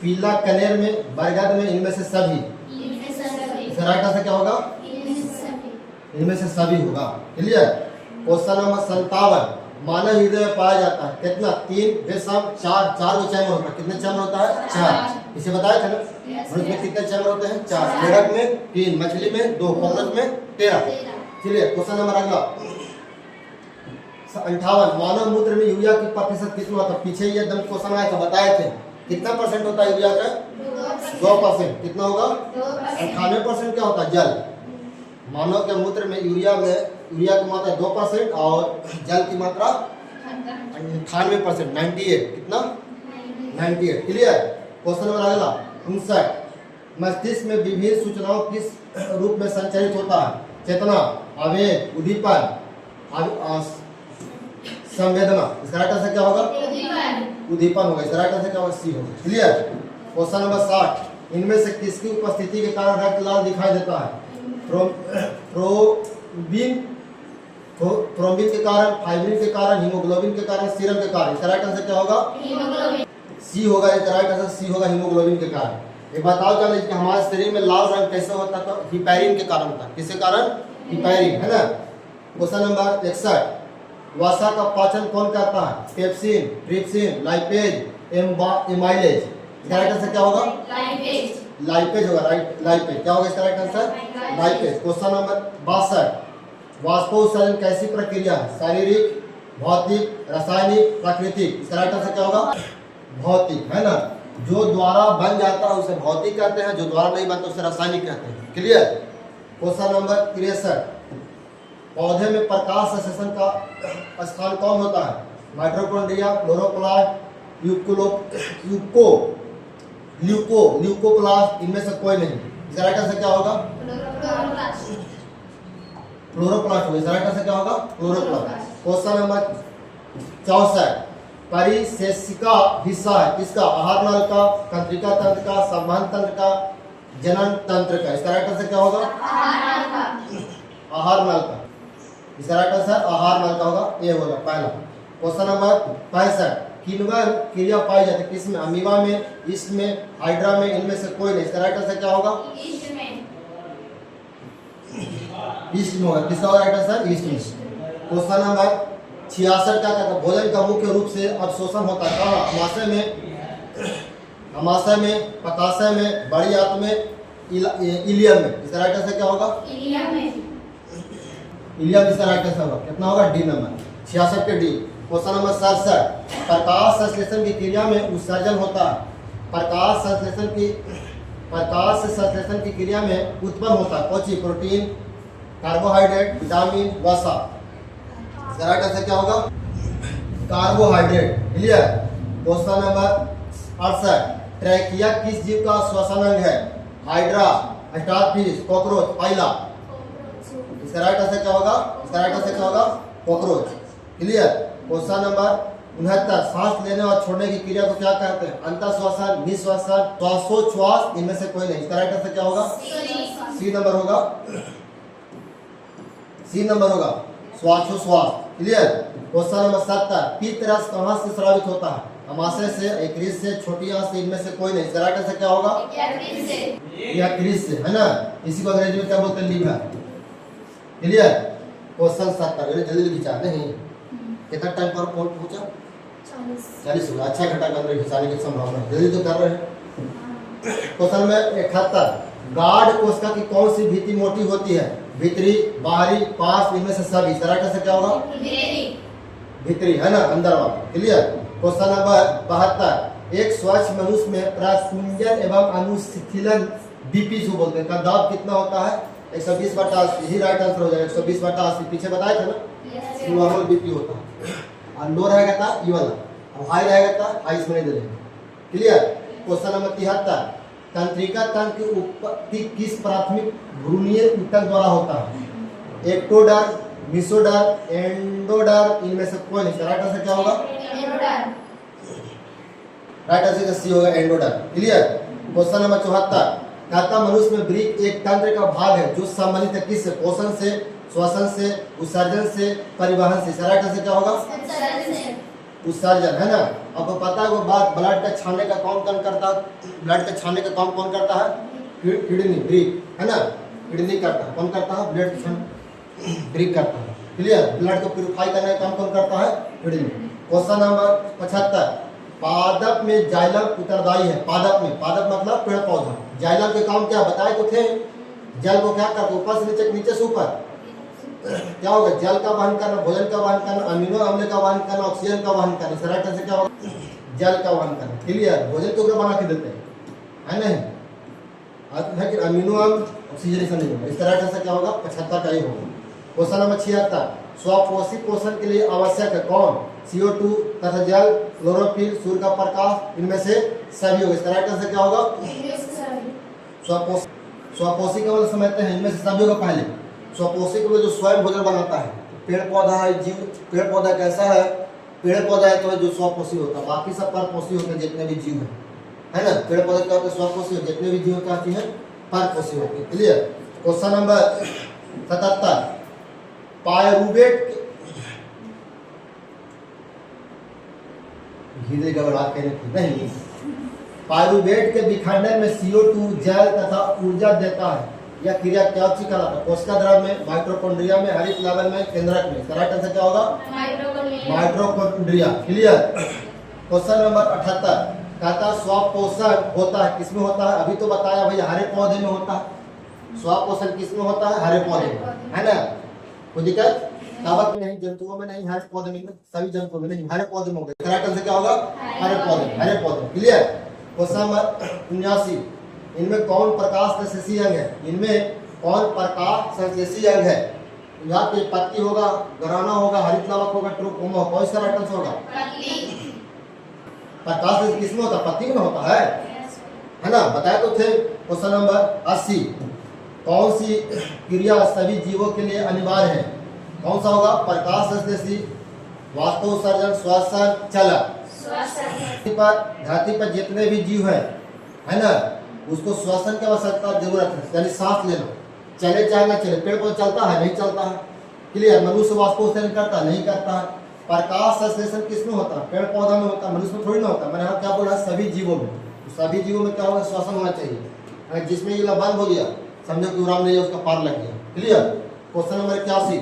पीला कनेर में, बरगद में, इनमें से सभी। इसका राइट आंसर क्या होगा? इनमें से सभी होगा। क्लियर। क्वेश्चन नंबर 57 मानव हृदय में पाया जाता है कितना? 3 रेशम 4 को चैम्बर होता है। कितने चैम्बर होता है? 4। इसे बताया था ना। मनुष्य में कितने चैम्बर होते हैं? 4। मेढक में 3, मछली में 2, कॉकरोच में 13। चलिए क्वेश्चन नंबर अगला 58 मानव मूत्र में यूरिया की प्रतिशत कितना होता है? पीछे ये एकदम क्वेश्चन आया था, बताए थे कितना परसेंट होता है यूरिया का? 2%। कितना होगा? 98% क्या होता है? जल। मानव के मूत्र में यूरिया की मात्रा 2% और जल की मात्रा 98%। 98 कितना? 98। क्लियर। क्वेश्चन नंबर अगला 59 मस्तिष्क में विभिन्न सूचनाओं किस रूप में संचारित होता है? चेतना, आवेग, उद्दीपन, संवेदना। इसका राइट आंसर क्या होगा? उद्दीपन होगा। इसका राइट आंसर क्या होगा? सी होगा। क्लियर। क्वेश्चन नंबर 60 इनमें से किसकी उपस्थिति के कारण रक्त लाल दिखाई देता है? थ्रोम्बिन के कारण, फाइब्रिन के कारण, हीमोग्लोबिन के कारण, सीरम के कारण। इसका राइट आंसर क्या होगा? सी होगा। इसका राइट आंसर सी होगा, हीमोग्लोबिन के कारण। ये बताओ चलो कि हमारे शरीर में लाल रंग कैसे होता है? तो हिपैरिन के कारण होता है। किसके कारण? हिपैरिन है ना। क्वेश्चन नंबर 61 वसा का पाचन कौन करता है? Pepsin, trypsin, lipase, amylase. इसका राइट आंसर क्या होगा? लाइपेज होगा। Right, lipase. क्या होगा इसका right answer? Lipase. Question number 62 वाष्पोत्सर्जन कैसी प्रक्रिया है? शारीरिक, भौतिक, रासायनिक, प्राकृतिक। इसका राइट आंसर क्या होगा? भौतिक है ना। जो द्वारा बन जाता है उसे भौतिक कहते हैं, जो द्वारा नहीं बनता उसे रासायनिक कहते हैं। क्लियर। क्वेश्चन नंबर 63 पौधे में प्रकाश संश्लेषण का स्थान कौन होता है? माइटोकॉन्ड्रिया, क्लोरोप्लास्ट, ल्यूकोप्लास्ट, इनमें से कोई नहीं। इसका राइट आंसर क्या होगा? क्लोरोप्लास्ट होगा। इसका राइट आंसर क्या होगा? क्लोरोप्लास्ट। क्वेश्चन नंबर 64 परिशेषिका हिस्सा है किसका? आहार नल का, तंत्रिका तंत्र का, संवहन तंत्र का, जनन तंत्र का। इसका राइट आंसर क्या होगा? आहार नल का। इसका राइट आंसर आहार नल का होगा। ये होगा पहला। क्वेश्चन नंबर 65 किण्वन क्रिया पाई जाती है किसमें? अमीबा में, ईस्ट में, हाइड्रा में, इनमें से कोई नहीं। इसका राइट आंसर क्या होगा? ईस्ट में। ईस्ट में होगा। किसका होगा राइट आंसर? ईस्ट में। क्वेश्चन नंबर 66 क्या कहता है? भोजन का मुख्य रूप से अवशोषण होता है कहाँ? अमाशय में, पकाशय में, बड़ी आंत में, इलियम में। इसका राइट आंसर क्या होगा? इलियम में। इलियम इसका राइट आंसर होगा। कितना होगा? डी नंबर 66 के डी। क्वेश्चन नंबर 67 प्रकाश संश्लेषण की क्रिया में उत्सर्जन होता है। प्रकाश संश्लेषण की क्रिया में उत्पन्न होता है कौन चीज? प्रोटीन, कार्बोहाइड्रेट, विटामिन, वसा। इसका राइट आंसर क्या होगा? Carbohydrate. Clear. Question number 68 trachea किस जीव का श्वसन अंग है? हाइड्रा, स्टारफिश, कॉकरोच, पाइला। इसका राइट आंसर क्या होगा? इसका राइट आंसर क्या होगा? कॉकरोच। क्लियर। क्वेश्चन नंबर 69 सांस लेने और छोड़ने की क्रिया को क्या कहते हैं? अंतःश्वासन, निःश्वासन, श्वासोच्छ्वास, इनमें से कोई नहीं। इसका राइट आंसर क्या होगा? सी नंबर होगा। सी नंबर होगा श्वासोच्छ्वास। क्लियर। क्वेश्चन नंबर 70 पित्त रस कहाँ से स्रावित होता है? अमाशय से, यकृत से, छोटी आंत से, इनमें से कोई नहीं। इसका राइट आंसर क्या होगा? यकृत से, है ना। इसी को अंग्रेजी में क्या बोलते हैं? लीवर। क्लियर। क्वेश्चन 70 जल्दी विचार नहीं कितना टाइम पर पूछा? 40 होगा। अच्छा घंटा का अंदर खिंचाने की संभावना है। जल्दी तो कर रहे हैं। क्वेश्चन में 71 गाढ़ कोशिका की कौन सी भित्ति मोटी होती है? भीतरी, बाहरी, पास, इनमें से सभी। इसका राइट आंसर क्या होगा? भीतरी, है ना, अंदर वाला। क्लियर। क्वेश्चन नंबर 72 एक स्वच्छ मनुष्य में प्रकुंजन एवं अनुशीलन बीपी जो बोलते हैं का दाब कितना होता है? 120/80। यही राइट आंसर हो जाएगा। 120/80 पीछे बताया था ना। नॉर्मल बीपी होता है और लो रहेगा था ये वाला, अब हाई रहेगा था हाई इसमें नहीं दे। क्लियर। क्वेश्चन नंबर 73 तंत्रिका तंत्र की उत्पत्ति किस प्राथमिक भ्रूणीय ऊतक द्वारा होता है? एक्टोडर्म, मिसोडर्म, एंडोडर्म, इनमें से कोई नहीं। राइट आंसर क्या होगा? राइट आंसर का सी होगा, एंडोडर्म। क्लियर। क्वेश्चन नंबर 74 कहता मनुष्य में वृक्क एक तंत्र का भाग है जो संबंधित है किससे? पोषण से, श्वसन से, उत्सर्जन से, परिवहन से। राइट आंसर क्या होगा? उत्सर्जन, है ना। आपको पता है वो बात ब्लड का छानने का कौन करता है? ब्लड का छानने का काम कौन करता है? किडनी, ब्रिक, है ना। किडनी करता है। कौन करता है? ब्लड छान ब्रिक करता है। क्लियर। ब्लड को प्यूरिफाई करने का काम कौन करता है? किडनी। क्वेश्चन नंबर 75 पादप में जाइलम उत्तरदायी है। पादप में, पादप मतलब पेड़ पौधा। जाइलम के काम क्या बताए तो थे? जल को क्या करते? ऊपर से नीचे, नीचे से ऊपर। क्या होगा? जल का वहन करना, भोजन का वहन करना, अमीनो अम्ल का वहन करना, ऑक्सीजन का वहन करना। राइट आंसर क्या होगा? जल का वहन करना। क्लियर। भोजन तो बना के देते हैं, है नहीं, लेकिन अमीनो अम्ल ऑक्सीजनेशन नहीं होगा। इसका राइट आंसर क्या होगा? 75 का ही होगा। क्वेश्चन नंबर 76 स्वपोषी पोषण के लिए आवश्यक है कौन? CO2 तथा जल, क्लोरोफिल, सूर्य का प्रकाश, इनमें से सभी होगा। इसका राइट आंसर क्या होगा? स्वपोषी का मतलब समझते हैं, इनमें से सभी होगा। पहले स्वपोषी को जो स्वयं भोजन बनाता है, पेड़ पौधा है, जीव। पेड़ पौधा कैसा है? पेड़ पौधा है तो जो स्वपोषी होता है, बाकी सब परपोषी होते हैं जितने भी जीव है ना। पेड़ पौधे क्या होते हैं? स्वपोषी, जितने भी जीव क्या होती है? परपोषी होती है। क्लियर। क्वेश्चन नंबर 77 पायरुवेट धीरे गड़बड़ा के नहीं, पायरुवेट के विखंडन में CO2 जल तथा ऊर्जा देता है। यह क्रिया क्या कहलाता है? कोशिका द्रव में, माइटोकॉन्ड्रिया में, हरित लवण में, केंद्रक में। इसका राइट आंसर क्या होगा? माइटोकॉन्ड्रिया। क्लियर। क्वेश्चन नंबर 78 कहता स्वपोषण होता है किसमें होता है? अभी तो बताया भैया हरे पौधे में होता है। स्वपोषण किसमें होता है? हरे पौधे में, है ना। कोई दिक्कत? कवक में नहीं, जंतुओं में नहीं, हरे पौधे में, सभी जंतुओं में नहीं, हरे पौधे में होगा। राइट आंसर क्या होगा? हरे पौधे, हरे पौधे। क्लियर। क्वेश्चन नंबर 79 इनमें कौन प्रकाश संश्लेषी अंग है? इनमें कौन प्रकाश संश्लेषी अंग है? यहाँ पे पत्ती होगा, घराना होगा, हरित लवक होगा, ट्रोकोमा होगा। कौन सा राइट आंसर होगा? प्रकाश किसमें होता है? पत्ती में होता है ना। बताया तो थे। क्वेश्चन नंबर 80 कौन सी क्रिया सभी जीवों के लिए अनिवार्य है? कौन सा होगा? प्रकाश संश्लेषी, वास्तु उत्सर्जन, श्वसन, चलन। धरती पर जितने भी जीव है ना, उसको श्वसन की आवश्यकता जरूरत है, यानी सांस लेना। चले चाहे ना चले, पेड़ पौधा चलता है नहीं चलता है। क्लियर। मनुष्य वाष्पोत्सर्जन करता है नहीं करता है। प्रकाश संश्लेषण किसमें होता है? पेड़ पौधा में होता है, मनुष्य में थोड़ी ना होता है। मैंने यहाँ क्या बोला? सभी जीवों में। तो सभी जीवों में क्या होगा? श्वसन होना चाहिए। जिसमें ये बंद हो गया, समझो कि उड़ान नहीं है, उसका पार लग गया। क्लियर? क्वेश्चन नंबर 81,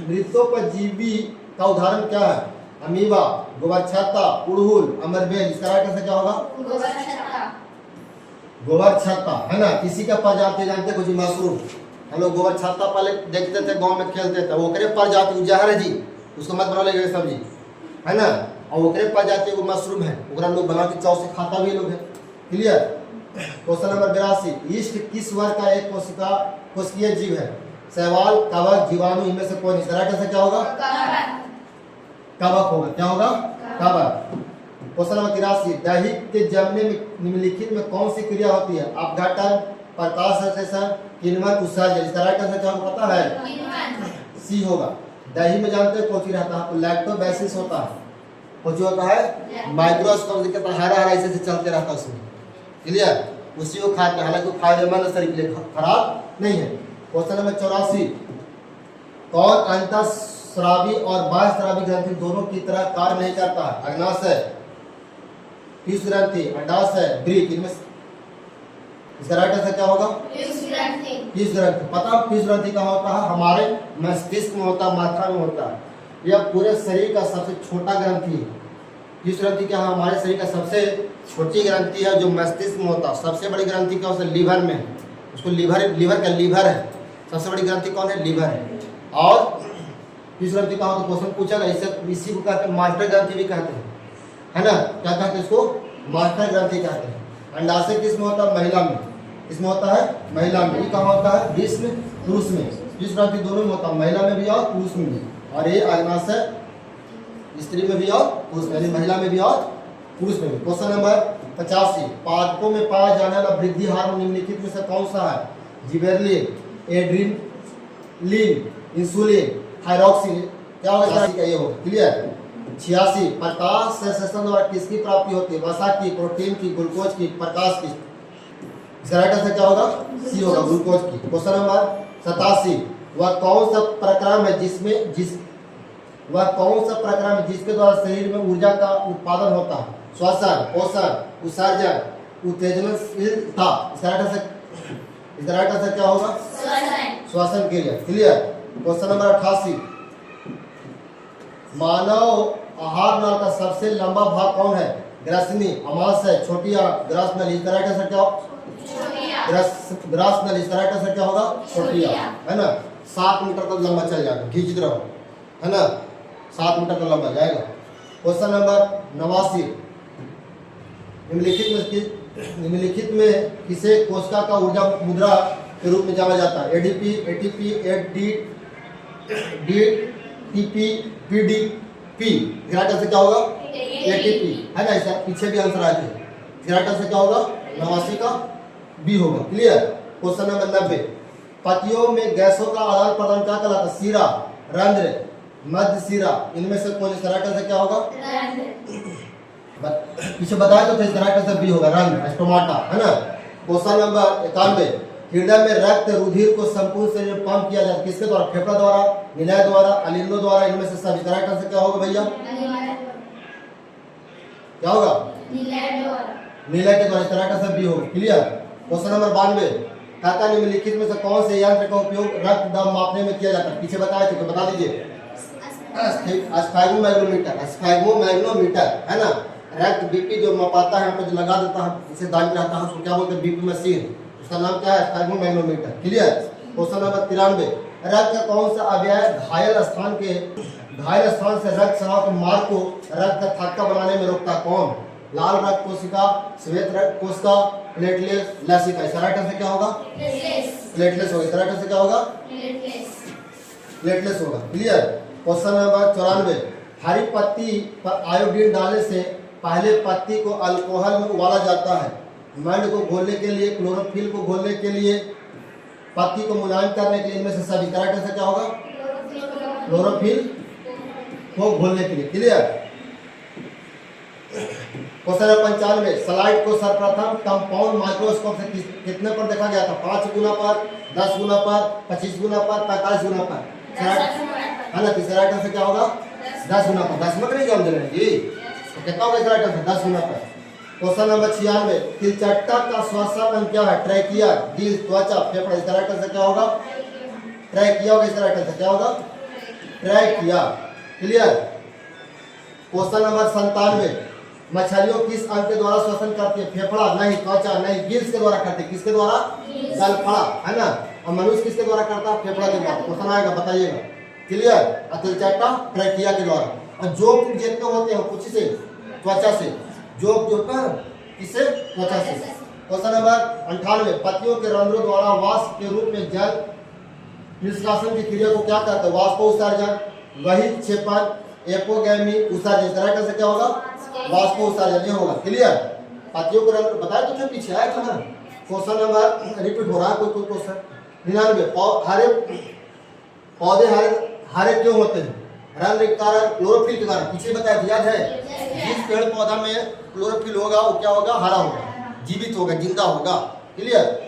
मृतोपजीवी का उदाहरण क्या है? अमीबा, गोबर-छत्ता, उड़हुल, अमरबेल। इसका राइट आंसर क्या होगा? गोबर-छत्ता, है ना। किसी का प्रजाति जानते कुछ? मशरूम। हम लोग गोबर-छत्ता पहले देखते थे, गांव में खेलते थे। वो करे प्रजाति जहर है जी, उसको मत बना लेगा सब्जी, है ना। और वो करे प्रजाति वो मशरूम है, ओकरा लोग बना के चाव से खाता भी लोग है। क्लियर? क्वेश्चन नंबर 82, ईस्ट किस वर्ग का एक कोशिकीय जीव है? शैवाल, कवक, जीवाणु, इनमें से कौन? इसका राइट आंसर क्या होगा? कवक होगा। क्या होगा? कवक। क्वेश्चन नंबर 83, दही के जमने में निम्नलिखित में कौन सी क्रिया होती है? अपघटन, प्रकाश संश्लेषण, किण्वन, उत्सर्जन। इसका राइट आंसर क्या होगा पता है? सी होगा। दही में जानते हैं कौन सी रहता है? लैक्टोबैसिस होता है। कौन सी होता है? माइक्रोस्कोप दिखता है, हरा हरा ऐसे से चलते रहता है उसमें। क्लियर? उसी को खाते हैं, हालांकि फायदेमंद शरीर के लिए, खराब नहीं है। क्वेश्चन नंबर 84, कौन अंतःस्रावी और बाह्यस्रावी ग्रंथि दोनों की तरह कार्य नहीं करता है? अग्नाशय, पीयूष ग्रंथि, अंडाशय, वृक्क। इनमें इसका राइट आंसर क्या होगा? पीयूष ग्रंथि। पता पीयूष ग्रंथि कहाँ होता है? हमारे मस्तिष्क में होता है, माथा में होता है। यह पूरे शरीर का सबसे छोटा ग्रंथि है। पीयूष ग्रंथि क्या है? हमारे शरीर का सबसे छोटी ग्रंथि है, जो मस्तिष्क में होता है। सबसे बड़ी ग्रंथि क्या होता है? लीवर में है। उसको लीवर है। सबसे बड़ी ग्रंथि कौन है? लीवर है। और पीयूष ग्रंथि कहाँ होता है? क्वेश्चन पूछा गया। इसी को कहते हैं मास्टर ग्रंथि भी कहते हैं, है ना। क्या कहते हैं इसको? मास्टर ग्रंथि कहते हैं। अंडाशय किसमें होता है? महिला में। किसमें होता है? महिला में। ये कहाँ होता है? बीज में, पुरुष में। पीयूष ग्रंथि दोनों में होता है, महिला में भी और पुरुष में भी। और ये अग्नाशय स्त्री में भी और पुरुष में, महिला में भी और पुरुष में भी। क्वेश्चन नंबर 85, पादपों में पाया जाने वाला वृद्धि हार्मोन निम्नलिखित में से कौन सा है? जिबेरेलिन, एड्रेनलिन, इंसुलिन, थायरॉक्सिन। क्या होगा? ये होगा। क्लियर? 86, प्रकाश संश्लेषण द्वारा किसकी प्राप्ति होती है? वसा की, प्रोटीन की, ग्लूकोज की, प्रकाश की। इसका राइट आंसर क्या होगा? सी होगा, ग्लूकोज की। क्वेश्चन नंबर 87, वह कौन सा प्रक्रम है जिसके द्वारा शरीर में ऊर्जा का उत्पादन होता है? श्वसन, पोषण, उत्सर्जन, उत्तेजनशीलता। इसका राइट आंसर क्या होगा? श्वसन क्रिया। क्लियर? क्वेश्चन नंबर 88, मानव आहार नाल का सबसे लंबा भाग कौन है? ग्रसनी, अमाशय, छोटी आंत, ग्रास नली। इसका राइट आंसर क्या होगा? ग्रास नली। इसका राइट आंसर क्या होगा? छोटी आंत, है ना। 7 मीटर तक लंबा चल जाएगा, खींच रहो, है ना। 7 मीटर तक लंबा जाएगा। क्वेश्चन नंबर 89, निम्नलिखित में किसे कोशिका का ऊर्जा मुद्रा के रूप में जाना जाता है? ADP, ATP, DTP, PDP. Right answer क्या होगा? एटीपी, है ना। इसका पीछे भी आंसर आए थे। राइट आंसर क्या होगा? 89 का बी होगा। क्लियर? क्वेश्चन नंबर 90, पतियों में गैसों का आदान प्रदान क्या कहलाता है? शिरा, रंध्र, मध्य शिरा। इनमें से कौन? इसका राइट आंसर क्या होगा? पीछे बताया तो इसका राइट आंसर बी होगा, रंध्र, स्टोमाटा, है ना। क्वेश्चन नंबर 91, हृदय में रक्त रुधिर को संपूर्ण शरीर में पंप किया जाता है किसके द्वारा? फेफड़ा द्वारा, निलय द्वारा, अलिंदों द्वारा। इनमें से सब। इसका राइट आंसर क्या होगा भैया? क्या होगा? निलय के द्वारा। इसका राइट आंसर बी होगा। क्लियर? क्वेश्चन नंबर 92, काका निम्नलिखित में से कौन से यंत्र का उपयोग रक्त दबाव मापने में किया जाता है? पीछे बताया थे, तो बता दीजिए। स्फैग्मोमैग्नोमीटर, है ना। रक्त बीपी जो मापाता है, यहाँ पे जो लगा देता है, इसे दागी रहता है, उसको क्या बोलते हैं? BP machine. उसका नाम क्या है? स्फैग्मोमैग्नोमीटर। क्लियर? क्वेश्चन नंबर 93, रक्त का कौन सा अवयव घायल स्थान से रक्त स्राव के मार्ग को रक्त का थक्का बनाने में रोकता? कौन? लाल रक्त कोशिका, श्वेत रक्त कोशिका, प्लेटलेस, लसिका। इसका राइट आंसर क्या होगा? प्लेटलेस होगा। इसका राइट आंसर क्या होगा? प्लेटलेस होगा। क्लियर? क्वेश्चन नंबर 94, हरी पत्ती पर आयोडीन डालने से पहले पत्ती को अल्कोहल में उबाला जाता है। मंड को घोलने के लिए, क्लोरोफिल को घोलने के लिए, पत्ती को मुलायम करने के लिए। इनमें से सभी। करेक्ट आंसर क्या होगा? क्लोरोफिल को घोलने के लिए। क्लियर? क्वेश्चन नंबर 95, स्लाइड को सर्वप्रथम कंपाउंड माइक्रोस्कोप से कितने पर देखा गया था? 5 गुना पर, 10 गुना पर, 25 गुना पर, 45 गुना पर। है ना, तीसरा राइट आंसर क्या होगा 10 गुना पर। 10 में नहीं जॉब दे रहे हैं जी, तो कितना होगा इसका राइट आंसर 10 गुना पर। क्वेश्चन नंबर 96, तिलचट्टा का श्वसन अंग क्या है? ट्रैकिया, गिल्स, त्वचा, फेफड़ा। इसका राइट आंसर क्या होगा? ट्रैकिया होगा। इसका राइट आंसर क्या होगा? ट्रैकिया। क्लियर। क्वेश्चन नंबर 97, मछलियों किस अंग के द्वारा श्वसन करती है? फेफड़ा नहीं, त्वचा नहीं, गिल्स के द्वारा करती है। किसके द्वारा? गलफड़ा, है ना। और मनुष्य किसके द्वारा करता है? फेफड़ा के द्वारा। क्वेश्चन आएगा, बताइएगा। क्लियर। तिलचट्टा ट्रैकिया के द्वारा। और जोक जितने होते हैं कुछ से? त्वचा से। जोक जो कर किससे? त्वचा से। क्वेश्चन नंबर 98, पत्तियों के रंध्रों द्वारा वाष्प के रूप में जल निष्कासन की क्रिया को क्या कहते हैं? वाष्पोत्सर्जन, बहिक्षेपण, एपोगैमी, उत्सर्जन। इसका राइट आंसर क्या होगा? वाष्पोत्सर्जन। ये होगा। क्लियर। पत्तियों के रंध्र बताया तो थे, पीछे आया था ना। क्वेश्चन नंबर रिपीट हो रहा है कोई क्वेश्चन। 99, हरे पौधे हरे क्यों होते हैं? रंग के कारण, क्लोरोफिल के कारण। पीछे बताया था, याद है? जिस पेड़ पौधा में क्लोरोफिल होगा वो क्या होगा? हरा होगा, जीवित होगा, जिंदा होगा। क्लियर।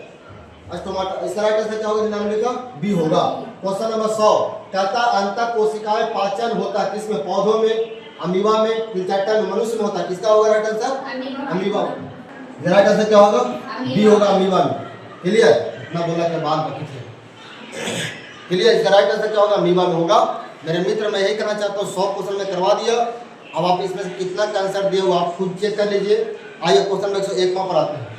टमाटर। इसका राइट आंसर क्या होगा? 99 का बी होगा। क्वेश्चन नंबर 100, कहता अंतः कोशिकाएं पाचन होता है किसमें? पौधों में, अमीबा में, तिलचट्टा में, मनुष्य में होता है। किसका होगा right answer? Amoeba. Right answer क्या होगा? बी होगा, अमीबा में। क्लियर। इतना बोला के बाद बाकी थे। क्लियर। इसका राइट आंसर क्या होगा? अमीबा में होगा। मेरे मित्र, मैं यही कहना चाहता हूँ 100 क्वेश्चन में करवा दिया। अब आप इसमें से कितना का आंसर दिए हो आप खुद चेक कर लीजिए। आइए क्वेश्चन नंबर 101 पर आते हैं।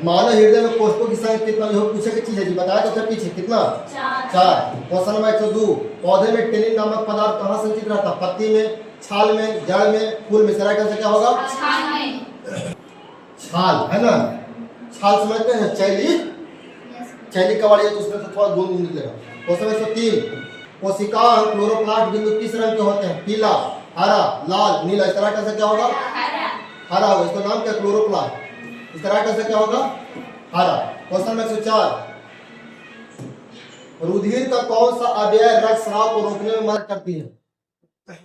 मानव हृदय में कोशिकाओं की संख्या कितना? जो पूछे की चीज है जी, बताया तो पीछे कितना? 4। क्वेश्चन नंबर 102, पौधे में टेनिन नामक पदार्थ कहाँ संचित रहता? पत्ती में, छाल में, जड़ में, फूल में। राइट आंसर क्या होगा? छाल, है ना। छाल समझते हैं? चैली कवाड़ी है तो उसमें से थोड़ा गुण निकलेगा। क्वेश्चन 103, कोशिका क्लोरोप्लास्ट बिंदु किस रंग के होते हैं? पीला, हरा, लाल, नीला। इसका राइट आंसर क्या होगा? हरा होगा। इसका नाम क्या? क्लोरोप्लास्ट। इसका राइट आंसर क्या होगा? हरा। क्वेश्चन नंबर 104, रुधिर का कौन सा अवयव रक्तस्राव को रोकने में मदद करती है?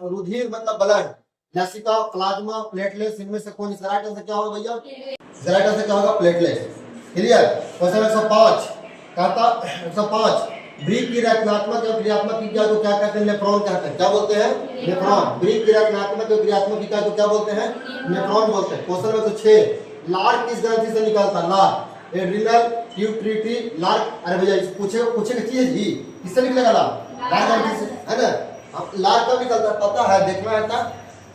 रुधिर मतलब ब्लड, लसिका, प्लाज्मा, प्लेटलेट्स, इनमें से कौन? इसका राइट आंसर क्या होगा भैया? इसका राइट आंसर क्या होगा? प्लेटलेट्स। क्लियर। क्वेश्चन 105, कहता 105, ब्रिक की रचनात्मक या क्रियात्मक क्रिया को क्या कहते हैं? नेफ्रॉन कहते हैं। क्या बोलते हैं? नेफ्रॉन। ब्रिक की रचनात्मक या क्रियात्मक क्रिया को क्या बोलते हैं? नेफ्रॉन बोलते हैं। क्वेश्चन नंबर 106, लार किस ग्रंथि से निकलता है? लार, एड्रिनल, ट्यूटरी, लार। अरे भैया पूछे की चीज जी, किससे निकलेगा लार? लार ग्रंथि से, है ना। अब लार कब निकलता है पता है? देखना है था।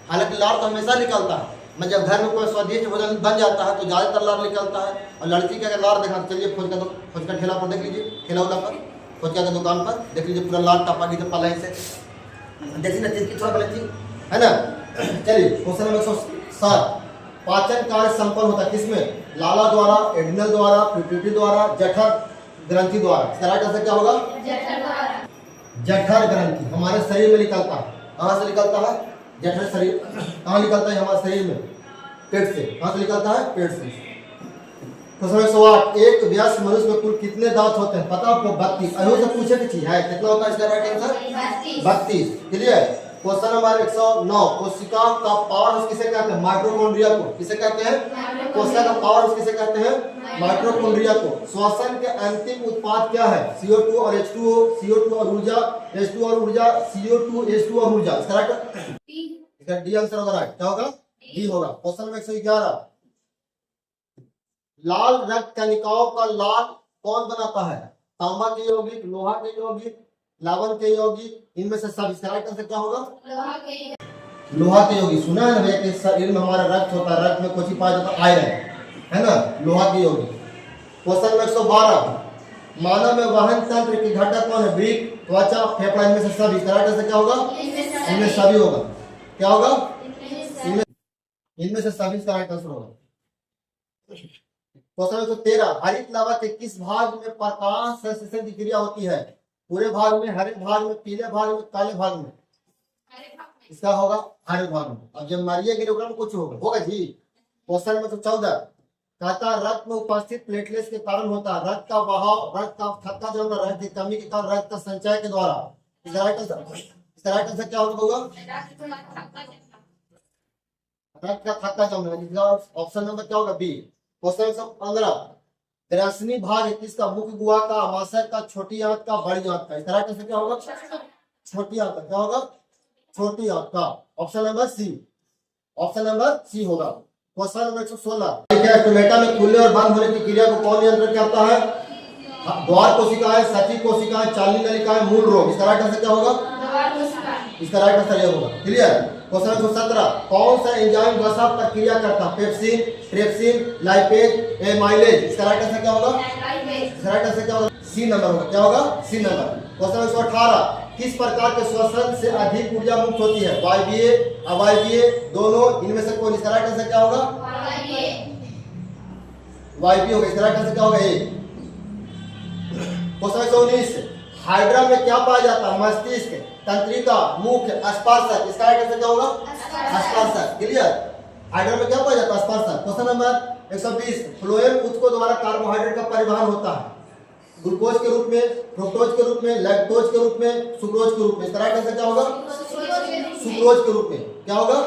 हालांकि लार तो हमेशा निकलता है। मैं जब घर में कोई स्वादिष्ट भोजन बन जाता है तो ज्यादातर लार निकलता है। और लड़की का अगर लार देखना, चलिए फुचका ठेला पर देख लीजिए, ठेला वाला पर, फुचका की दुकान पर देख लीजिए, पूरा लार टपा की पला से देखिए ना, चीज की थोड़ा बड़ी चीज, है ना। चलिए क्वेश्चन नंबर 107, पाचन कार्य संपन्न होता है किसमें? लाला द्वारा, एड्रिनल द्वारा, पिट्यूटरी द्वारा, जठर ग्रंथि द्वारा। इसका राइट आंसर क्या होगा? जठर ग्रंथि हमारे शरीर में निकलता है। कहाँ से निकलता है? जठर शरीर। कहाँ निकलता है? हमारे शरीर में, पेट से। कहाँ से निकलता है? पेट से। क्वेश्चन 108, एक वयस्क मनुष्य में कुल कितने दांत होते हैं? पता आपको? 32। अयो से पूछे की चीज है, कितना होता है इसका right answer? 32। Clear. Question number 109, कोशिका का पावर हाउस किसे कहते हैं? माइटोकॉन्ड्रिया को। किसे कहते हैं? कोशिका का पावर हाउस किसे कहते हैं? माइटोकॉन्ड्रिया को। श्वसन के अंतिम उत्पाद क्या है? CO2 और H2O, CO2 और ऊर्जा, H2 और ऊर्जा, CO2, H2 और ऊर्जा। इसका राइट, इसका डी आंसर होगा। राइट क्या होगा? डी होगा। क्वेश्चन नंबर 111, लाल रक्त कणिकाओं का लाल कौन बनाता है? तांबा के यौगिक, लोहा के यौगिक, लवण के यौगिक, इनमें से सब। इसका राइट आंसर क्या होगा? लोहा के यौगिक। सुना है ना भैया कि शरीर में हमारा रक्त होता है, रक्त में कुछ पाया जाता है? आयरन, है ना। लोहा के यौगिक। क्वेश्चन नंबर 112, मानव में वहन तंत्र के घटक कौन है? ब्रिक, त्वचा, फेफड़ा, इनमें से सभी। इसका राइट आंसर क्या होगा? इनमें सभी होगा। क्या होगा? इनमें से सभी इसका राइट आंसर होगा। क्वेश्चन नंबर 113, हरित लावा के किस भाग में प्रकाश संश्लेषण की क्रिया होती है? पूरे भाग में, हरे भाग में, पीले भाग में, काले भाग में? इसका होगा हरे भाग में। अब जब मारिएगा में कुछ होगा जी। क्वेश्चन नंबर 14, कहता रक्त में उपस्थित प्लेटलेट्स के कारण होता है रक्त का बहाव, रक्त का थक्का जमना, रक्त की कमी के कारण, रक्त का संचय के द्वारा। इसका राइट आंसर क्या होगा? रक्त का थक्का जमना। ऑप्शन नंबर क्या होगा? बी। क्वेश्चन नंबर 15, ग्रासनी भाग है किसका? मुख्य गुहा का, आमाशय का, छोटी आंत का, बड़ी आंत का। इस तरह कैसे क्या होगा? छोटी आंत का। क्या होगा? छोटी आंत का। Option number C. Option number C होगा। क्वेश्चन नंबर 116, स्टोमेटा में खुलने और बंद होने की क्रिया को कौन नियंत्रण करता है? द्वार कोशिकाएं, सची कोशिकाएं, चालनी नलिकाएं, मूल रोग। इसका राइट आंसर क्या होगा? इसका राइट आंसर ये होगा। क्लियर। क्वेश्चन नंबर 17, कौन सा एंजाइम वसा प्रक्रिया करता है? Pepsin, trypsin, lipase, amylase. इसका राइट आंसर क्या होगा? इसका राइट आंसर क्या होगा? सी नंबर होगा। क्या होगा? सी नंबर। क्वेश्चन नंबर 118, किस प्रकार के श्वसन से अधिक ऊर्जा मुक्त होती है? वायवीय, अवायवीय, दोनों, इनमें से कोई? इसका राइट आंसर क्या होगा? वायवीय होगा। इसका राइट आंसर क्या होगा? ए। क्वेश्चन 119, हाइड्रा में क्या पाया जाता है? मस्तिष्क, तंत्रिका, मुख्य, स्पर्शक। इसका राइट आंसर क्या होगा? स्पर्शक। क्लियर। हाइड्रा में क्या पाया जाता है? स्पर्शक। क्वेश्चन नंबर 120, फ्लोएम ऊतकों द्वारा कार्बोहाइड्रेट का परिवहन होता है ग्लूकोज के रूप में, फ्रुक्टोज के रूप में, लैक्टोज के रूप में, सुक्रोज के रूप में। इसका राइट आंसर क्या होगा? सुक्रोज के रूप में। क्या होगा?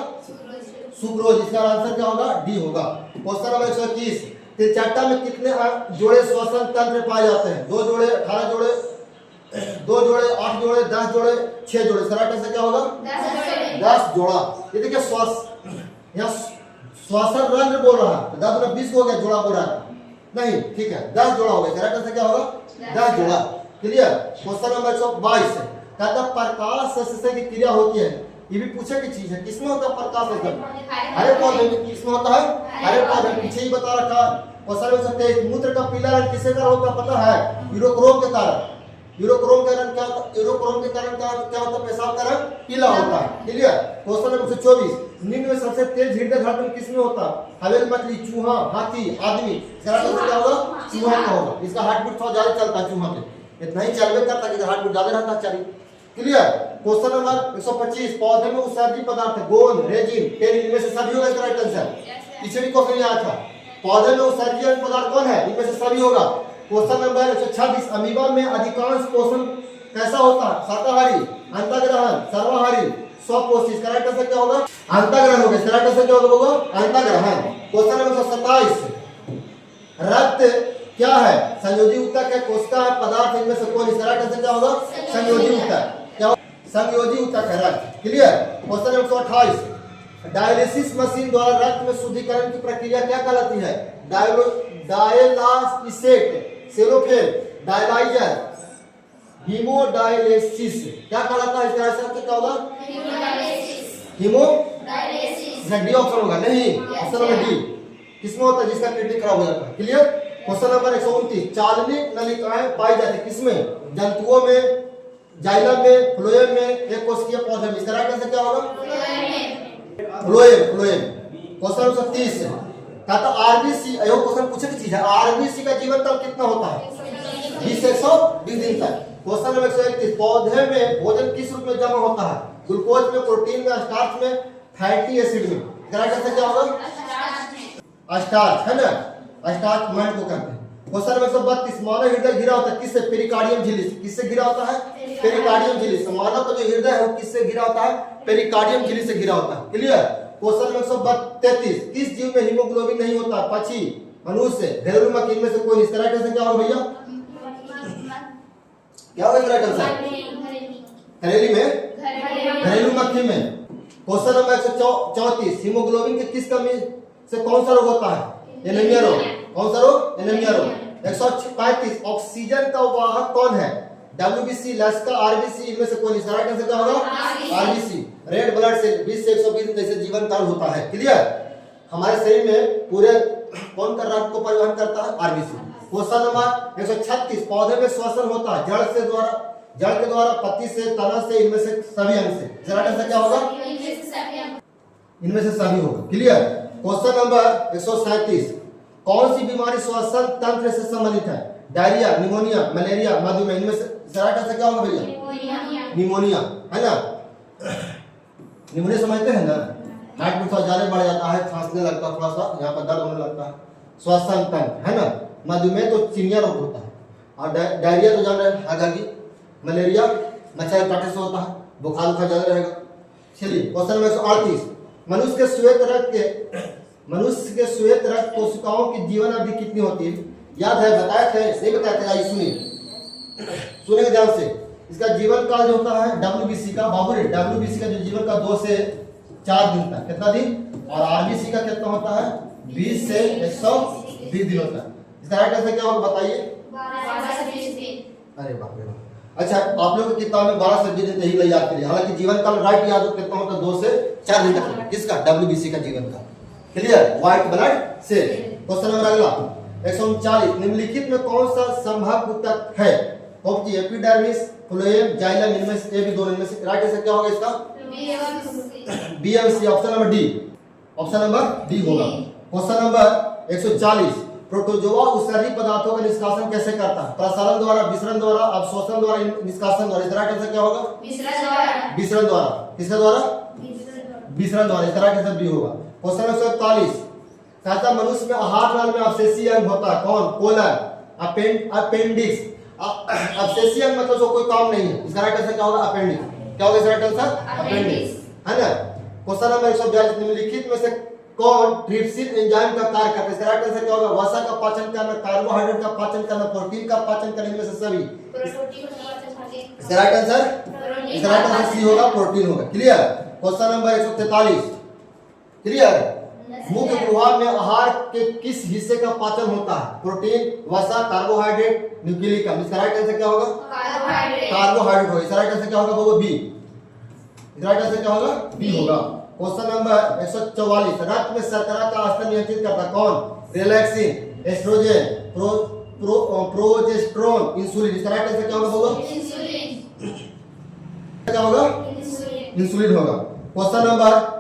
सुक्रोज। इसका आंसर क्या होगा? डी होगा। क्वेश्चन नंबर 121, त्रिचट्टा में कितने जोड़े श्वसन तंत्र पाए जाते हैं? 2 जोड़े, 18 जोड़े, 2 जोड़े, 8 जोड़े, 10 जोड़े, 6 जोड़े। इसका राइट आंसर क्या होगा? 10 जोड़ा। ये देखिए श्वसन रंध्र बोल रहा है, 10 में 20 हो गया, जोड़ा बोल रहा है नहीं। ठीक है, 10 जोड़ा हो गया। राइट आंसर क्या होगा? 10 जोड़ा। क्लियर। क्वेश्चन नंबर 122, कहता प्रकाश संश्लेषण की क्रिया होती है। ये भी पूछे की चीज है। किसमें होता है प्रकाश संश्लेषण? हरे पौधे में। किसमें होता है? हरे पौधे में। पीछे ही बता रखा। क्वेश्चन नंबर 27, मूत्र का पीला रंग किसके कारण होता है? पता है? यूरोक्रोम के कारण। यूरोक्रोम के कारण क्या होता है? यूरोक्रोम के कारण क्या होता है? पेशाब का रंग पीला होता है। क्लियर। क्वेश्चन नंबर 124, निम्न में सबसे तेज हृदय धड़कन किसमें होता है? हवेली, मछली, चूहा, हाथी, आदमी। इसका क्या होगा? चूहा का होगा। इसका हार्ट बीट थोड़ा ज्यादा चलता है चूहा पे, इतना ही चलवे करता है कि हार्ट बीट ज्यादा रहता है। चलिए। क्लियर। क्वेश्चन नंबर 125, पौधे में उत्सर्जी पदार्थ गोंद, रेजिन, टेनिन, इनमें से सभी होगा? इसका राइट आंसर। पीछे भी क्वेश्चन आया था, पौधे में उत्सर्जी पदार्थ कौन है? इनमें से सभी होगा। क्वेश्चन नंबर 126, अमीबा में अधिकांश पोषण कैसा होता है? शाकाहारी, अंतःग्रहण, सर्वाहारी, स्वपोषी। इसका राइट आंसर क्या होगा? अंतःग्रहण होगा। इसका राइट आंसर क्या होगा? अंतःग्रहण। क्वेश्चन नंबर 127, रक्त क्या है? संयोजी ऊतक है, कोशिका है, पदार्थ, इनमें से कौन? इसका राइट आंसर क्या होगा? संयोजी ऊतक। क्या होगा? संयोजी ऊतक है रक्त। Clear. Question number 128, dialysis machine द्वारा रक्त में शुद्धिकरण की प्रक्रिया क्या कहलाती है? डायलाइसेट, सेलोफेन, डायलाइजर, हीमोडायलिसिस। क्या कहलाता है? इसका आंसर क्या होगा? हीमोडायलिसिस। डी ऑप्शन होगा। नहीं, ऑप्शन नंबर डी। किसमें होता है? जिसका किडनी खराब हो जाता है। क्लियर। क्वेश्चन नंबर 129, चालनी नलिकाएं पाई जाती है किसमें? जंतुओं में, जाइलम में, फ्लोएम में, एक कोशिकीय पौधे में। इसका राइट आंसर क्या होगा? फ्लोएम। क्वेश्चन नंबर 30, कहता आरबीसी, यह क्वेश्चन पूछे की चीज है, आरबीसी का जीवन काल कितना होता है? 20 से 120 दिन तक। क्वेश्चन नंबर 131, पौधे में भोजन किस रूप में जमा होता है? ग्लूकोज में, प्रोटीन में, स्टार्च में, फैटी एसिड में। राइट आंसर क्या होगा? स्टार्च है ना, स्टार्च माइंड को कहते हैं। क्वेश्चन नंबर 132, मानव हृदय घिरा होता है किससे? पेरिकार्डियम झिल्ली से। किससे घिरा होता है? पेरिकार्डियम झिल्ली से। मानव का जो हृदय है वो किससे घिरा होता है? पेरिकार्डियम झिल्ली से घिरा होता है। क्लियर। क्वेश्चन नंबर 133, किस जीव में हीमोग्लोबिन नहीं होता? पक्षी, मनुष्य, घरेलू मक्खी, इनमें से कोई? इसका राइट आंसर क्या होगा भैया? क्या होगा राइट आंसर? घरेलू मक्खी में। क्वेश्चन नंबर 134, हीमोग्लोबिन की किस कमी से कौन सा रोग होता है? एनीमिया रोग। कौन सा रोग? एनीमिया रोग। 135, ऑक्सीजन का वाहक कौन है? डब्ल्यूबीसी, लस्का, आरबीसी, इनमें से कौन? इसका राइट आंसर क्या होगा? आरबीसी। रेड ब्लड सेल 20 से 120 दिन जैसे जीवन काल होता है। क्लियर। हमारे शरीर में पूरे कौन कर रक्त को परिवहन करता है? आरबीसी। क्वेश्चन नंबर 136, पौधे में श्वसन होता है जड़ के द्वारा, पत्ती से, तना से, इनमें से सभी अंग से। राइट आंसर क्या होगा? इनमें से सभी होगा। क्लियर। क्वेश्चन नंबर 137, कौन सी बीमारी श्वसन तंत्र से संबंधित है? डायरिया, निमोनिया, मलेरिया, मधुमेह। इनमें से राइट आंसर क्या होगा भैया? निमोनिया है ना। निमोनिया समझते हैं ना, हार्ट बीट थोड़ा ज्यादा बढ़ जाता है, खांसने लगता है, थोड़ा सा यहाँ पर दर्द होने लगता है, श्वसन तंत्र है ना। मधुमेह तो चिनिया रोग होता है, और डायरिया तो जान रहे हैं आगे। मलेरिया मच्छर काटने से होता है, बुखार ज्यादा रहेगा। चलिए क्वेश्चन नंबर 138, मनुष्य के श्वेत रक्त कोशिकाओं की जीवन अवधि कितनी होती है? याद है, बताए थे नहीं बताए थे? आइए सुनेंगे ध्यान से। इसका जीवन काल जो होता है WBC का, बाबू WBC का जो जीवन का 2 से 4 दिन तक, कितना दिन? और RBC का कितना होता है? 20 से 120 दिन होता है। इसका राइट आंसर क्या होगा बताइए? 12 से 20 दिन। अरे बाप रे बाप। अच्छा, आप लोगों की किताब में 12 से 20 दिन नहीं याद करिए। हालांकि जीवन काल राइट याद कितना होता है? 2 से 4 दिन तक। किसका? WBC का जीवन का। Clear? White blood cell. Question number अगला 139, निम्नलिखित में कौन सा संभाग ऊतक है? ऑप्शन एपिडर्मिस, फ्लोएम, जाइलम, इनमें से भी दोनों में से राइट आंसर क्या होगा इसका? B M C. Option number D. Option number D होगा। क्वेश्चन नंबर 140, प्रोटोजोआ उत्सर्जी पदार्थों का निष्कासन कैसे करता है? प्रसारण द्वारा, विसरण द्वारा, अवशोषण द्वारा, निष्कासन द्वारा। इसका राइट आंसर क्या होगा? विसरण द्वारा। किसके द्वारा? विसरण द्वारा। इसका राइट आंसर बी होगा। क्वेश्चन 141, कहता मनुष्य में आहार नाल में अवशेषीय अंग होता है कौन? Colon, appendix. अवशेषीय अंग मतलब जो कोई काम नहीं है। इसका राइट आंसर क्या होगा? अपेंडिक्स। क्या होगा इसका राइट आंसर? अपेंडिक्स, है ना। क्वेश्चन नंबर 142, निम्नलिखित में से कौन ट्रिप्सिन एंजाइम का कार्य करता है? इसका राइट आंसर क्या होगा? वसा का पाचन करना, कार्बोहाइड्रेट का पाचन करना, प्रोटीन का पाचन करने में से सभी। इसका राइट आंसर सी होगा, प्रोटीन होगा। क्लियर? Question number 143, clear? मुख्य प्रभाव में आहार के किस हिस्से का पाचन होता है? प्रोटीन, वसा, कार्बोहाइड्रेट, न्यूक्लिक अम्ल। इसका राइट आंसर क्या होगा? कार्बोहाइड्रेट होगा। इसका राइट आंसर क्या होगा? बी। इसका राइट आंसर क्या होगा? बी होगा। क्वेश्चन नंबर 144, रक्त में शर्करा का स्तर नियंत्रित करता कौन? Relaxin, estrogen, progesterone, insulin. इसका राइट आंसर क्या होगा? क्या होगा? इंसुलिन होगा। क्वेश्चन नंबर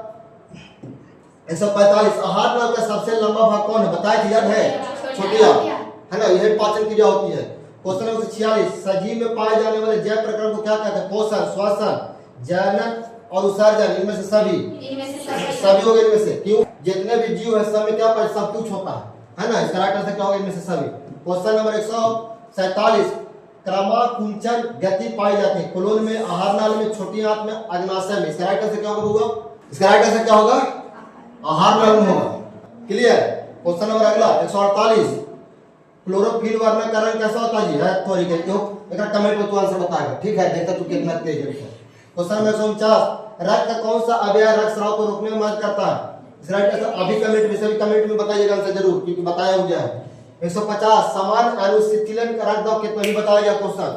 145, आहार नाल का सबसे लंबा भाग कौन है? बताया कि याद है? छोटी आंत, है ना। यह पाचन क्रिया होती है। क्वेश्चन नंबर 46, सजीव में पाए जाने वाले जैव प्रक्रम को क्या कहते हैं? पोषण, श्वसन, जनन और उत्सर्जन। इनमें से सभी हो गए। इनमें से क्यों? जितने भी जीव है सब में क्या पाए? सब कुछ होता है ना। इसका राइट आंसर क्या होगा? इनमें से सभी। क्वेश्चन नंबर 147, क्रमाकुंचन गति पाई जाती है कोलन में, आहार नाल में, छोटी आंत में, अग्नाशय में। इसका राइट आंसर क्या होगा? इसका राइट आंसर क्या होगा? आहार नाल में होगा। क्लियर? क्वेश्चन नंबर अगला 148, क्लोरोफिल वर्णकरण कैसा होता है जी? है थोड़ी के एक कमेंट में तू आंसर बताएगा। ठीक है, देखता तू कितना तेज है। क्वेश्चन नंबर 149, रक्त का कौन सा अवयव रक्तस्राव को रोकने में मदद करता है? इसका राइट आंसर अभी कमेंट में, सभी कमेंट में बताइएगा आंसर जरूर, क्योंकि बताया हो गया है। 150, समान अनुशीतलन का रक्त दाब कितना भी बताया गया क्वेश्चन।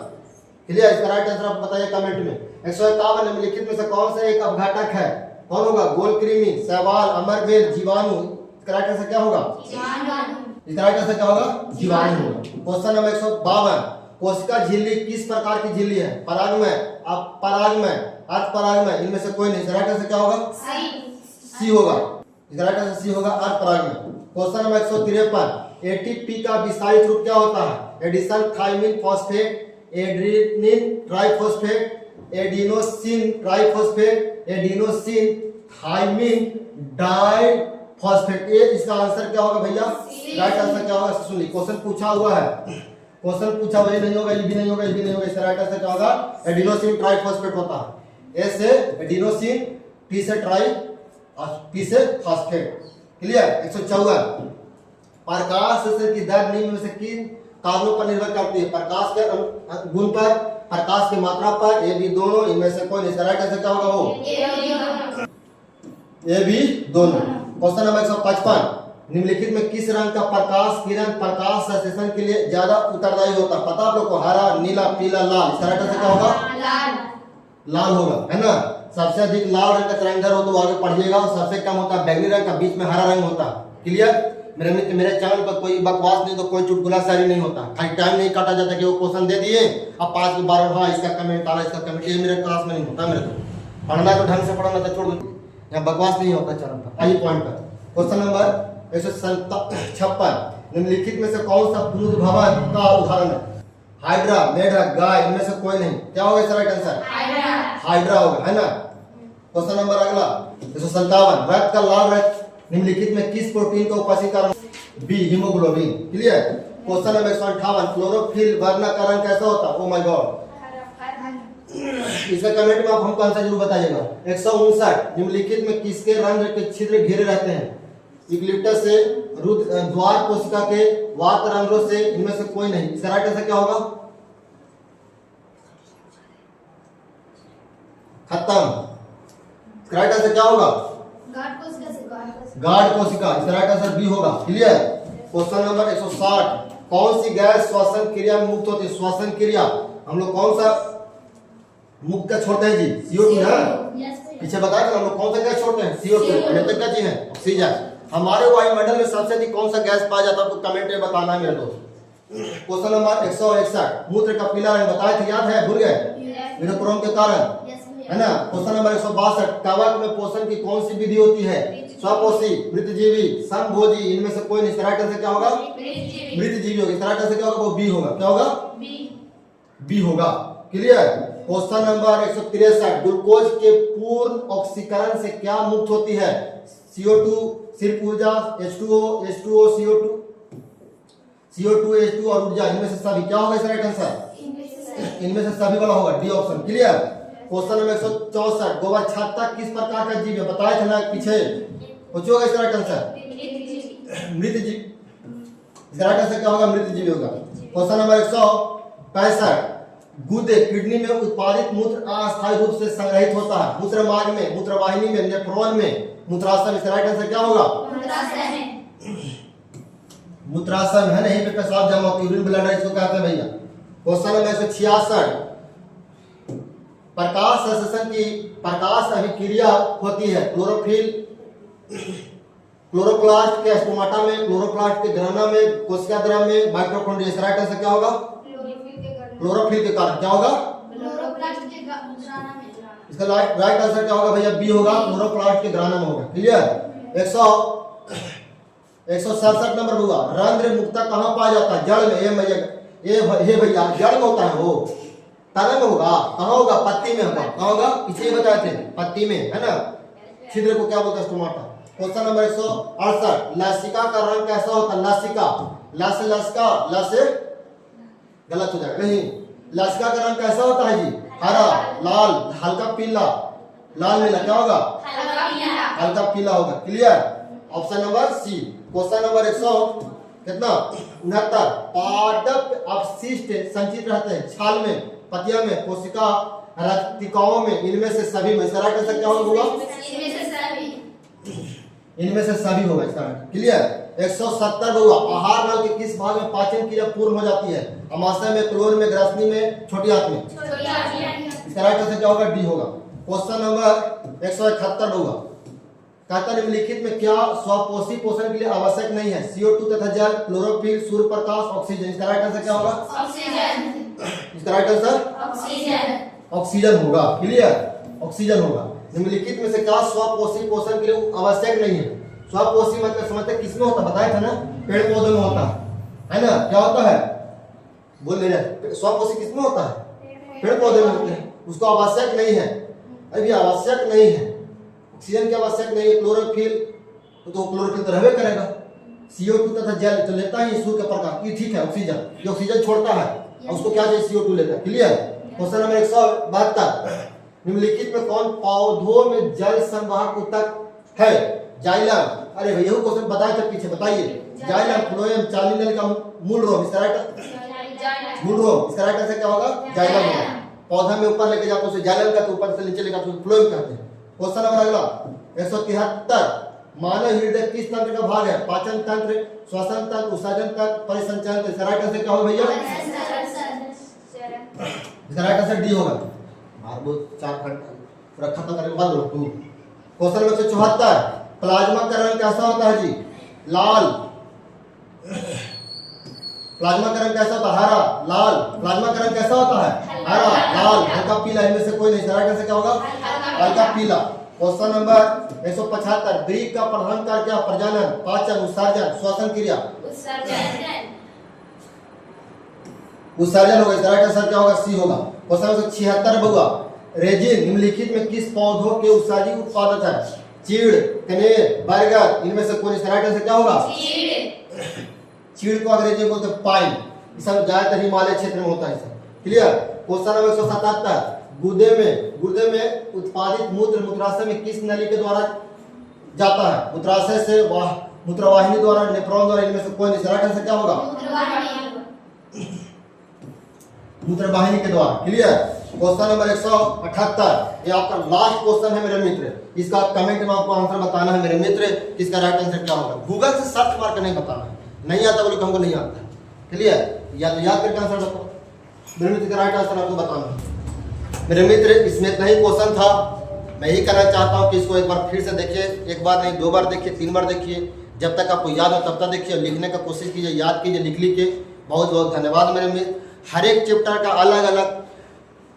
क्लियर? इसका राइट आंसर आप बताइए कमेंट में। 151, निम्नलिखित में से कौन सा एक अपघटक है? कौन होगा? गोलकृमि, शैवाल, अमरबेल, जीवाणु। इसका राइट आंसर क्या होगा? इसका राइट आंसर क्या होगा? जीवाणु होगा। क्वेश्चन नंबर 152, कोशिका झिल्ली किस प्रकार की झिल्ली है? परागमय, अपरागमय, अर्धपरागमय। इनमें से कोई नहीं। इसका राइट आंसर क्या होगा? सी होगा। इसका राइट आंसर सी होगा, अर्धपरागमय। क्वेश्चन नंबर 153, एटीपी का विस्तारित रूप क्या होता है? Addition thymine phosphate, adenine triphosphate, adenosine triphosphate, adenosine thymine diphosphate. ये इसका आंसर क्या होगा भैया? राइट आंसर क्या होगा? सुनिए, क्वेश्चन पूछा हुआ है, क्वेश्चन पूछा वही नहीं होगा, ये भी नहीं होगा, ये भी नहीं होगा। इसका राइट आंसर क्या होगा? एडिनोसिन ट्राइफॉस्फेट होता है। ए से एडिनोसिन, टी से ट्राई, पी से फॉस्फेट। क्लियर? 154, प्रकाश संश्लेषण की दर निम्न में से किन कारणों पर निर्भर करती है? प्रकाश के गुण पर, प्रकाश की मात्रा पर, ये भी दोनों। इनमें से कोई नहीं। इसका राइट आंसर क्या होगा? वो ये भी दोनों। क्वेश्चन नंबर 155, निम्नलिखित में किस रंग का प्रकाश किरण प्रकाश संश्लेषण के लिए ज्यादा उत्तरदायी होता है? पता आप लोग को? हरा, नीला, पीला, लाल। इसका राइट आंसर क्या होगा? लाल होगा, है ना। सबसे अधिक लाल रंग का तरंगधर हो तो आगे पढ़िएगा, और सबसे कम होता है बैंगनी रंग का, बीच में हरा रंग होता है। क्लियर? मेरे मित्र, मेरे चैनल पर कोई बकवास नहीं, तो कोई चुटकुला शायरी नहीं होता। खाली टाइम नहीं काटा जाता कि वो क्वेश्चन दे दिए अब 5 बार हाँ इसका कमेंट आना, इसका कमेंट। ये मेरे क्लास में नहीं होता। मेरे को पढ़ना तो ढंग से पढ़ना था, छोड़ दो, यहाँ बकवास नहीं होता चैनल पर। आइए पॉइंट पर। क्वेश्चन नंबर 156, निम्नलिखित में से कौन सा पुरुष भवन का उदाहरण है? हाइड्रा, मेढक, गाय। इनमें से कोई नहीं। क्या होगा इसका राइट आंसर? हाइड्रा होगा, है ना। क्वेश्चन नंबर अगला 157, रक्त का लाल रक्त निम्नलिखित में किस प्रोटीन का उपस्थित कारण? B, haemoglobin. Clear? Question number 158, chlorophyll वर्णकरण कैसा होता है? ओ माय गॉड, इसका कमेंट में आप हमको आंसर जरूर बताइएगा। 159, निम्नलिखित में किसके रंग के छिद्र घेरे रहते हैं? यूकेलिप्टस से, द्वार कोशिका के, वात रंध्रों से, इनमें से कोई नहीं। इसका राइट आंसर क्या होगा? खत्म। इसका राइट आंसर क्या होगा? गार्ड कोशिका। इसका राइट आंसर बी होगा। क्लियर। क्वेश्चन नंबर 160, कौन सी गैस श्वसन क्रिया में मुक्त होती है? श्वसन क्रिया हम लोग कौन सा मुक्त का छोड़ते हैं जी? CO2 है। पीछे बताया था हम लोग कौन सा गैस छोड़ते हैं? CO2। तक क्या चीज है? ऑक्सीजन। हमारे वायुमंडल में सबसे अधिक कौन सा गैस पाया जाता है? आपको कमेंट में बताना है मेरे दोस्त। क्वेश्चन नंबर 161, मूत्र का पीला रंग बताया था, याद है? भूल गए? विनोक्रोम के कारण, है ना। क्वेश्चन नंबर 162, कवक में पोषण की कौन सी विधि होती है? स्वपोषी, मृतजीवी, समभोजी, इनमें से कोई नहीं। इसका राइट आंसर क्या होगा? मृतजीवी होगा। इसका राइट आंसर क्या होगा? वो बी होगा। क्या होगा? बी होगा। क्लियर। क्वेश्चन नंबर 163, ग्लूकोज के पूर्ण ऑक्सीकरण से क्या मुक्त होती है? CO2, सिर्फ ऊर्जा, H2O, CO2, CO2, H2 और ऊर्जा, इनमें से सभी। क्या होगा इसका राइट आंसर? इनमें से सभी वाला होगा, D option. Clear. Question number 164, गोबर छत्ता किस प्रकार का जीव है? बताया था ना पीछे। पूछोगा इसका राइट आंसर? मृत जीव। इसका राइट आंसर क्या होगा? मृत जीव होगा। क्वेश्चन नंबर 165, गुर्दे किडनी में उत्पादित मूत्र अस्थायी रूप से संग्रहित होता है? मूत्र मार्ग में, मूत्रवाहिनी में, नेफ्रॉन में, मूत्राशय में। इसका राइट आंसर क्या होगा? मूत्राशय है, नहीं पे पेशाब जमा होती है, यूरिन ब्लैडर इसको कहते हैं भैया। क्वेश्चन नंबर 166, प्रकाश संश्लेषण की प्रकाश अभिक्रिया होती है? क्लोरोफिल, क्लोरोप्लास्ट के स्टोमाटा में, क्लोरोप्लास्ट के ग्राना में, कोशिका द्रव में, माइटोकॉन्ड्रिया। इसका राइट आंसर क्या होगा? क्लोरोफिल के कारण। क्या होगा? इसका राइट आंसर क्या होगा भैया? बी होगा, क्लोरोप्लास्ट के ग्राना में होगा। क्लियर। 167 नंबर हुआ, रंध्र मुक्ता कहाँ पाया जाता है? जड़ में। ये भैया जड़ में होता है, वो तने में होगा। कहाँ होगा? पत्ती में होगा। कहाँ होगा? पीछे बताए थे, पत्ती में, है ना। छिद्र को क्या बोलते हैं? स्टोमाटा। क्वेश्चन नंबर 168, लसिका का रंग कैसा होता है? लसिका, लसे गलत हो जाएगा, नहीं। लसिका का रंग कैसा होता है जी? हरा, लाल, हल्का पीला, लाल नीला। क्या होगा? हल्का पीला होगा। Clear. Option number C. Question number 100 कितना? 69, पादप अपशिष्ट संचित रहते हैं छाल में, पतिया में, कोशिका रक्तिकाओं में, इनमें से सभी में। इसका राइट आंसर क्या होगा? इनमें से सभी होगा इसका। क्लियर। 170 होगा, आहार नल के किस भाग में पाचन क्रिया पूर्ण हो जाती है? अमाशय में, क्लोर में, ग्रसनी में, छोटी आंत में। इसका राइट आंसर क्या होगा? डी होगा। क्वेश्चन नंबर 171 होगा, कहता निम्नलिखित में क्या स्वपोषी पोषण के लिए आवश्यक नहीं है? CO2 तथा जल, क्लोरोफिल, सूर्य प्रकाश, ऑक्सीजन। इसका राइट आंसर क्या होगा? इसका राइट आंसर ऑक्सीजन होगा। क्लियर। ऑक्सीजन होगा। निम्नलिखित में से क्या स्वपोषी पोषण के लिए आवश्यक नहीं है? स्वपोषी मतलब समझते किसमें होता? बताया था ना, पेड़ पौधों में होता है ना। क्या होता है? बोल रहे, स्वपोषी किसमें होता है? पेड़ पौधे में होते हैं। उसको आवश्यक नहीं है, अभी आवश्यक नहीं है। ऑक्सीजन की आवश्यक नहीं है। क्लोरोफिल तो क्लोरोफिल तो रहबे करेगा। CO2 तथा जल तो लेता ही सूर्य का प्रकाश, ये ठीक है। ऑक्सीजन, ये ऑक्सीजन छोड़ता है, उसको क्या चाहिए? CO2 लेता है। क्लियर। क्वेश्चन नंबर 172, निम्नलिखित में कौन पौधों में जल संवाहक ऊतक है? जाइलम। अरे भैया यही क्वेश्चन बताया था पीछे, बताइए। जाइलम, फ्लोएम, चालिनल का मूल रोम। इसका राइट मूल रोम। इसका राइट आंसर क्या होगा? जाइलम होगा। पौधा में ऊपर लेके जाते उसे जाइलम कहते हैं, ऊपर से नीचे लेके जाते उसे फ्लोएम कहते हैं। क्वेश्चन नंबर अगला 173, मानव हृदय किस तंत्र का भाग है? पाचन तंत्र, श्वसन तंत्र, उत्सर्जन तंत्र, परिसंचरण तंत्र। इसका राइट आंसर क्या होगा भैया? इसका राइट आंसर डी होगा। मार्बो 4 घंटा पूरा खत्म करने के बाद लो तू। क्वेश्चन नंबर 174, प्लाज्मा का रंग कैसा होता है जी? लाल। प्लाज्मा का रंग कैसा होता है? हरा, लाल। प्लाज्मा का रंग कैसा होता है? हरा, लाल, हल्का पीला। इनमें से कोई नहीं। राइट आंसर क्या होगा? हल्का पीला। क्वेश्चन नंबर 175, ग्रीक का प्रधान कार्य क्या? प्रजनन, पाचन, उत्सर्जन, श्वसन क्रिया। उत्सर्जन होगा। इसका राइट आंसर क्या होगा? सी होगा। क्वेश्चन नंबर 176 होगा, रेजिन निम्नलिखित में किस पौधों के उत्सर्जित उत्पादक है? चीड़, कनेर, बरगद, इनमें से कोई। इसका राइट आंसर क्या होगा? चीड़ को अंग्रेजी में बोलते हैं पाइन। ये सब ज्यादातर हिमालय क्षेत्र में होता है। क्लियर। क्वेश्चन नंबर 177, गुर्दे में उत्पादित मूत्र मूत्राशय में किस नली के द्वारा जाता है? मूत्राशय से मूत्रवाहिनी द्वारा, नेफ्रॉन द्वारा, इनमें से कोई नहीं। राइट आंसर क्या होगा? मूत्रवाहिनी के द्वारा। क्लियर? क्वेश्चन नंबर 178, ये आपका लास्ट क्वेश्चन है मेरे मित्र। इसका कमेंट में आपको आंसर बताना है मेरे मित्र, इसका राइट आंसर क्या होगा। गूगल से सर्च मार कर नहीं बताना है, नहीं आता बोले हमको नहीं आता। क्लियर? या तो याद करके आंसर बताओ मेरे मित्र, का राइट आंसर आपको बताना है मेरे मित्र। इसमें इतना ही क्वेश्चन था। मैं यही कहना चाहता हूँ कि इसको एक बार फिर से देखिए, एक बार नहीं 2 बार देखिए, 3 बार देखिए, जब तक आपको याद हो तब तक देखिए। लिखने का कोशिश कीजिए, याद कीजिए, लिख के। बहुत बहुत धन्यवाद मेरे मित्र। हर एक चैप्टर का अलग अलग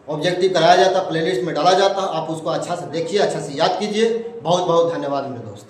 ऑब्जेक्टिव कराया जाता, प्लेलिस्ट में डाला जाता, आप उसको अच्छा से देखिए, अच्छा से याद कीजिए। बहुत बहुत धन्यवाद मेरे दोस्त।